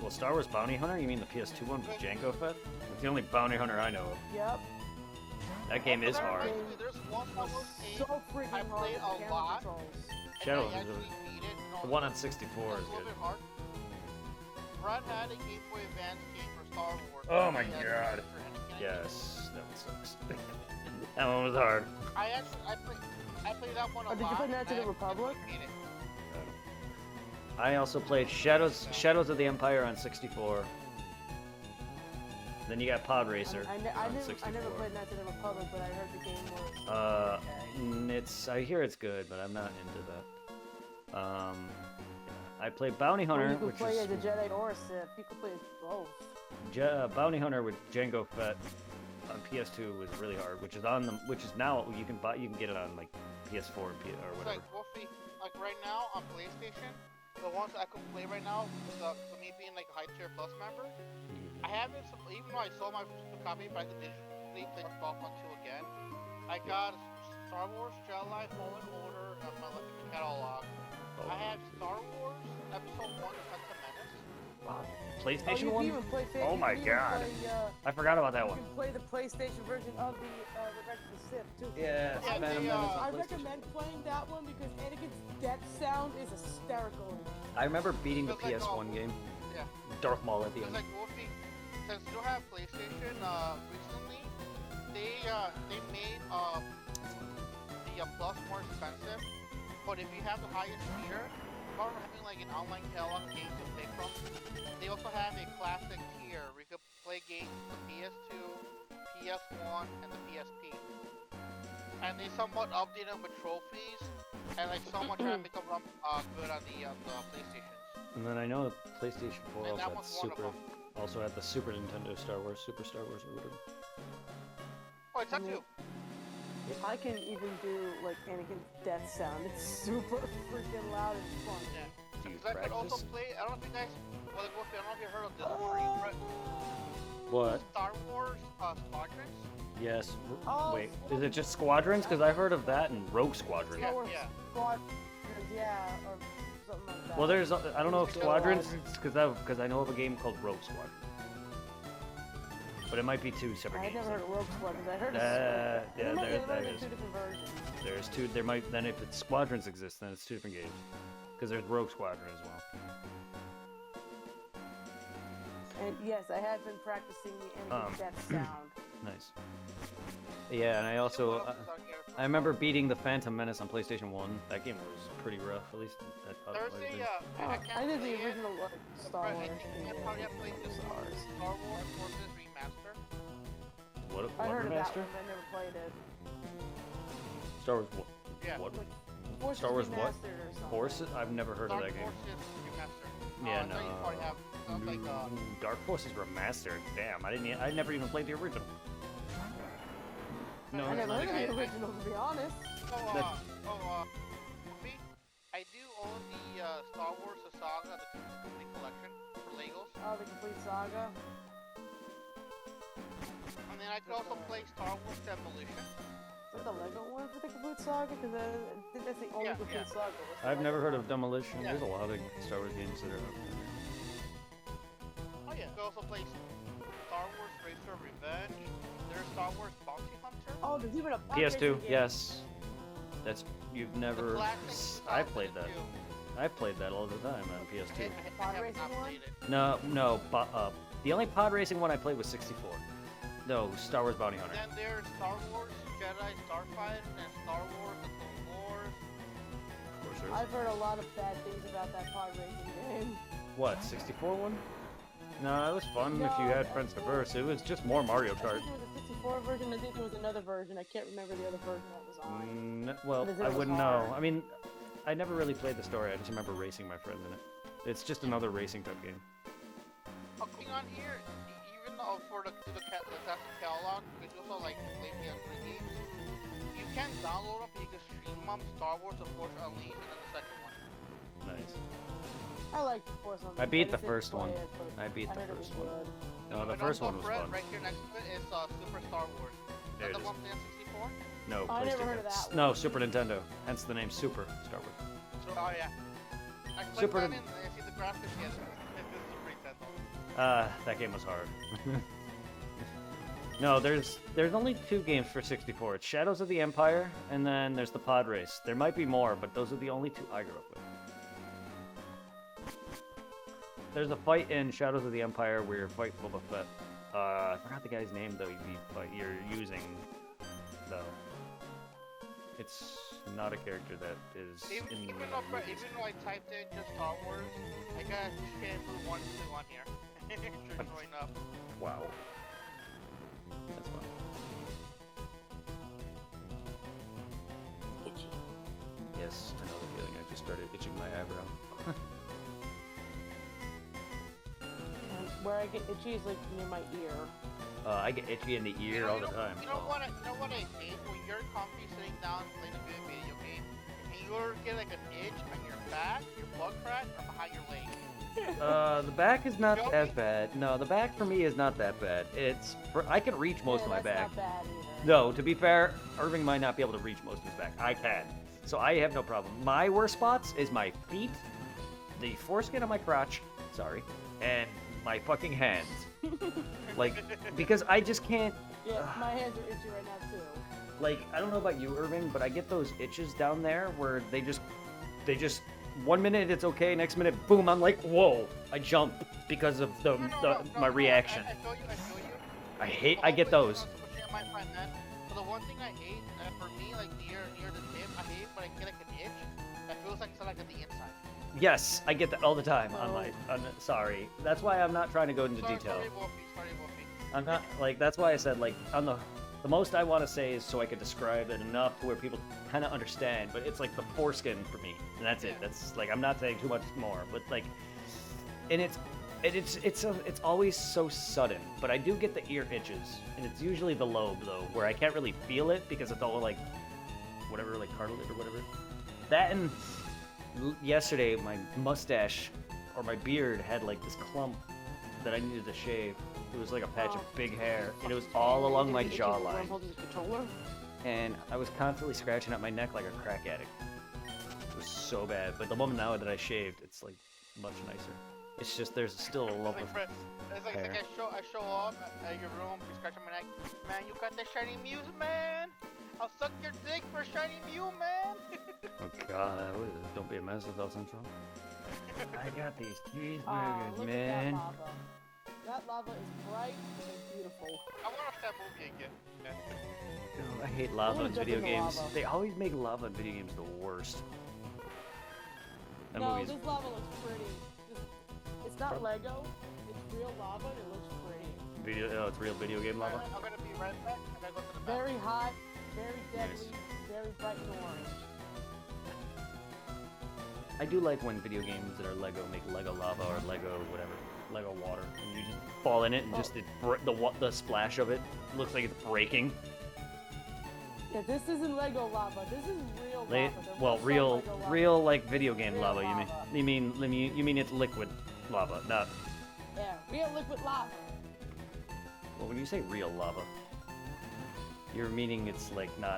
Well, Star Wars Bounty Hunter? You mean the PS2 one with Jango Fett? That's the only Bounty Hunter I know of. Yep. That game is hard. Actually, there's one Star Wars game. So freaking I hard played with a camera lot. controls. and Shadows I is actually beat it. No, The one on 64 it's is a little good. bit hard. Brad had a Game Boy Advance game for Star Wars. Oh my He had God. Mr. Anakin. Yes, that one sucks. That one was hard. I played that one a lot. Did you play Knights of the and I Republic? beat it. I also played Shadows of the Empire on 64. Then you got Pod Racer I on never 64. played Knights of the Republic, but I heard the game was okay. I hear it's good, but I'm not into that. I played Bounty Hunter, Or you could which play is as a Jedi or a Sith. You could play as both. Bounty Hunter with Jango Fett on PS2 was really hard, which is now you can get it on like PS4 and or It's whatever. like Wolfie, like right now on PlayStation, the ones I can play right now, for me being like a high tier plus member, I haven't, even though I sold my copy, but I could digitally play Battlefront 2 again. I got Star Wars Jedi Fallen Order on my catalog. I have Star Wars Episode 1 Phantom Menace. Oh, PlayStation you can one? even play Oh you my can even God. Play, I forgot about that you one. can play the PlayStation version of the Revenge of the Sith too. Yeah, Yeah, Phantom they, Menace on I PlayStation. recommend playing that one because Anakin's death sound is hysterical. I remember beating the Feels like, PS1 game. Yeah. Darth Maul at the It's end. like Wolfie, since you don't have PlayStation, recently, they made the Plus more expensive. But if you have the highest tier, apart from having like an online catalog of games to play from, they also have a classic tier where you can play games from the PS2, PS1, and the PSP. they somewhat updated them with trophies and like somewhat trying to make them good on the PlayStations. And then I know PlayStation 4 And also that had, one's one of them. also had the Super Nintendo Star Wars, Super Star Wars, or whatever. Oh, it's that too. I can even do like Anakin's death sound. It's super freaking loud and fun. Yeah. Do you Because I could also practice? play. I don't know if you guys. Well, like, Wolfie, I don't know if you heard of this one. Where you What? Star Wars Squadrons. Yes. Oh, Wait, is it just Squadrons? Because I heard of that and Rogue Squadron. Yeah, Star Wars yeah. Squad, yeah, or something like that. Well, there's I don't know if There's Squadrons, Squadrons. because I know of a game called Rogue Squadron. But it might be two separate I games. never heard of Rogue Squadrons. I heard of Yeah, there might there be is. two different versions. There's two. There might then if it's Squadrons exist, then it's two different games. Because there's Rogue Squadron as well. And yes, I have been practicing the Anakin death sound. Nice. Yeah, and I also What else is out here? I remember beating the Phantom Menace on PlayStation 1. That game was pretty rough, at least that part There's might have been. I can't I did play the it, original Star but Wars. I think I probably have played the Star Wars Forces Remaster. What I heard of that remaster? one, but I never played it. Star Wars what? Yeah. What? Forces Star Wars what? Remastered or something. Forces? I've never heard Dark of that game. Forces Remaster. Yeah, I thought you no. probably have. Sounds like Dark Forces Remastered. Damn, I never even played the original. No, I never heard of I- the original, to be honest. Me? I do own the Star Wars The Saga, the complete collection for Legos. Oh, the complete saga. And then I could also play Star Wars Demolition. Is that the Lego one for the complete saga? Because I think that's the only Yeah, complete yeah. saga. was the I've never Lego heard one. of Demolition. Yeah. There's a lot of Star Wars games that are out there. Oh yeah. You could also play Star Wars Racer Revenge. There's Star Wars Bounty Hunter. Oh, there's even a pod PS2, racing game. yes. That's you've The never. classic I played that. 2002. I played that all the time on I PS2. Pod have racing not one? played it. No. The only pod racing one I played was 64. No, Star Wars Bounty Hunter. Then there's Star Wars Jedi Starfighter and Star Wars The Clone Wars. Of course, there's. I've heard a lot of bad things about that pod racing game. What, 64 one? No, it was fun if you No, had that's friends to cool. verse. It was just more Mario I Kart. think there was a 64 version. I think there was another version. I can't remember the other version that was on. Well, But is it I was wouldn't know. hard? I mean, I never really played the story. I just remember racing my friends in it. It's just another racing type game. Hooking on here, even though for the classic catalog, because you also like play PS3 games, you can download them, but you can stream them. Star Wars, of course, Unleashed, and then the second one. Nice. I like the Force Unleashed. I beat just the didn't first play one. it, but I beat the heard it first was one. good. No, the And first also one was Fred, fun. Right here next to it is Super Star Wars. There Is it that the is. one for N64? No, I never heard of PlayStation. that No, one. Super Nintendo. Hence the name Super Star Wars. So, oh yeah. I clicked Super on Nin- it and I see the graphics. Yes, this is Super Nintendo. That game was hard. No, there's only two games for 64. It's Shadows of the Empire, and then there's the Pod Race. There might be more, but those are the only two I grew up with. There's a fight in Shadows of the Empire where you're fighting Boba Fett. I forgot the guy's name though. You're using though. It's not a character that is in the Even though I typed in just Star Wars, I got Shenmue 1 2 on here. Showing up. Wow. That's fun. Itchy. Yes, I know the feeling. I just started itching my eyebrow. And where I get itchy is like near my ear. I get itchy in the ear all the time. You know what? You know what I hate when you're comfy sitting down playing a good video game, and you get like an itch on your back, your butt crack, or behind your leg. The back is not as bad. No, the back for me is not that bad. I can reach most of my that's back. Not bad either. No, to be fair, Irving might not be able to reach most of his back. I can. So I have no problem. My worst spots is my feet, the foreskin on my crotch, sorry, and my fucking hands. Like, because I just can't, Yeah, my hands are itchy right now too. like, I don't know about you, Irving, but I get those itches down there where they just, 1 minute it's okay, next minute, boom, I'm like, whoa, I jump because of my reaction. I feel you. I get those. I might find that. But the one thing I hate, for me, like near the tip, I hate when I get like an itch that feels like it's like at the inside. Yes, I get that all the time on my, sorry. That's why I'm not trying to go into detail. Sorry, Wolfie. I'm not, like, that's why I said, like, on the The most I want to say is so I could describe it enough where people kind of understand, but it's like the foreskin for me, and that's it. That's like I'm not saying too much more, but like, and it's always so sudden. But I do get the ear itches, and it's usually the lobe though, where I can't really feel it because it's all like whatever, like cartilage or whatever. That and yesterday my mustache or my beard had like this clump that I needed to shave. It was like a patch of big hair, and it was all along my jawline. And I was constantly scratching at my neck like a crack addict. It was so bad. But the moment now that I shaved, it's like much nicer. It's just there's still a lump of It's like hair. I show up at your room, you scratch my neck. Man, you got the shiny Mews, man. I'll suck your dick for shiny Mew, man. Oh god, don't be a mess with El Central. I got these cheeseburgers, Look at that man. lava. That lava is bright and beautiful. I want to watch that movie again. Oh, I hate lava wanna in jump video into games. lava. They always make lava in video games the worst. That No, movie's this lava looks pretty. It's not Lego. It's real lava and it looks pretty. it's real video game lava. I'm gonna be right back. I gotta go to the bathroom. Very hot, very Nice. deadly, very bright and orange. I do like when video games that are Lego make Lego lava or Lego whatever, Lego water, and you just fall in it and just the splash of it looks like it's breaking. Yeah, this isn't Lego lava. This is real lava. There Well, was some real Lego lava. real like video game Real lava. lava. You mean it's liquid lava, not. Yeah, real liquid lava. Well, when you say real lava, you're meaning it's like not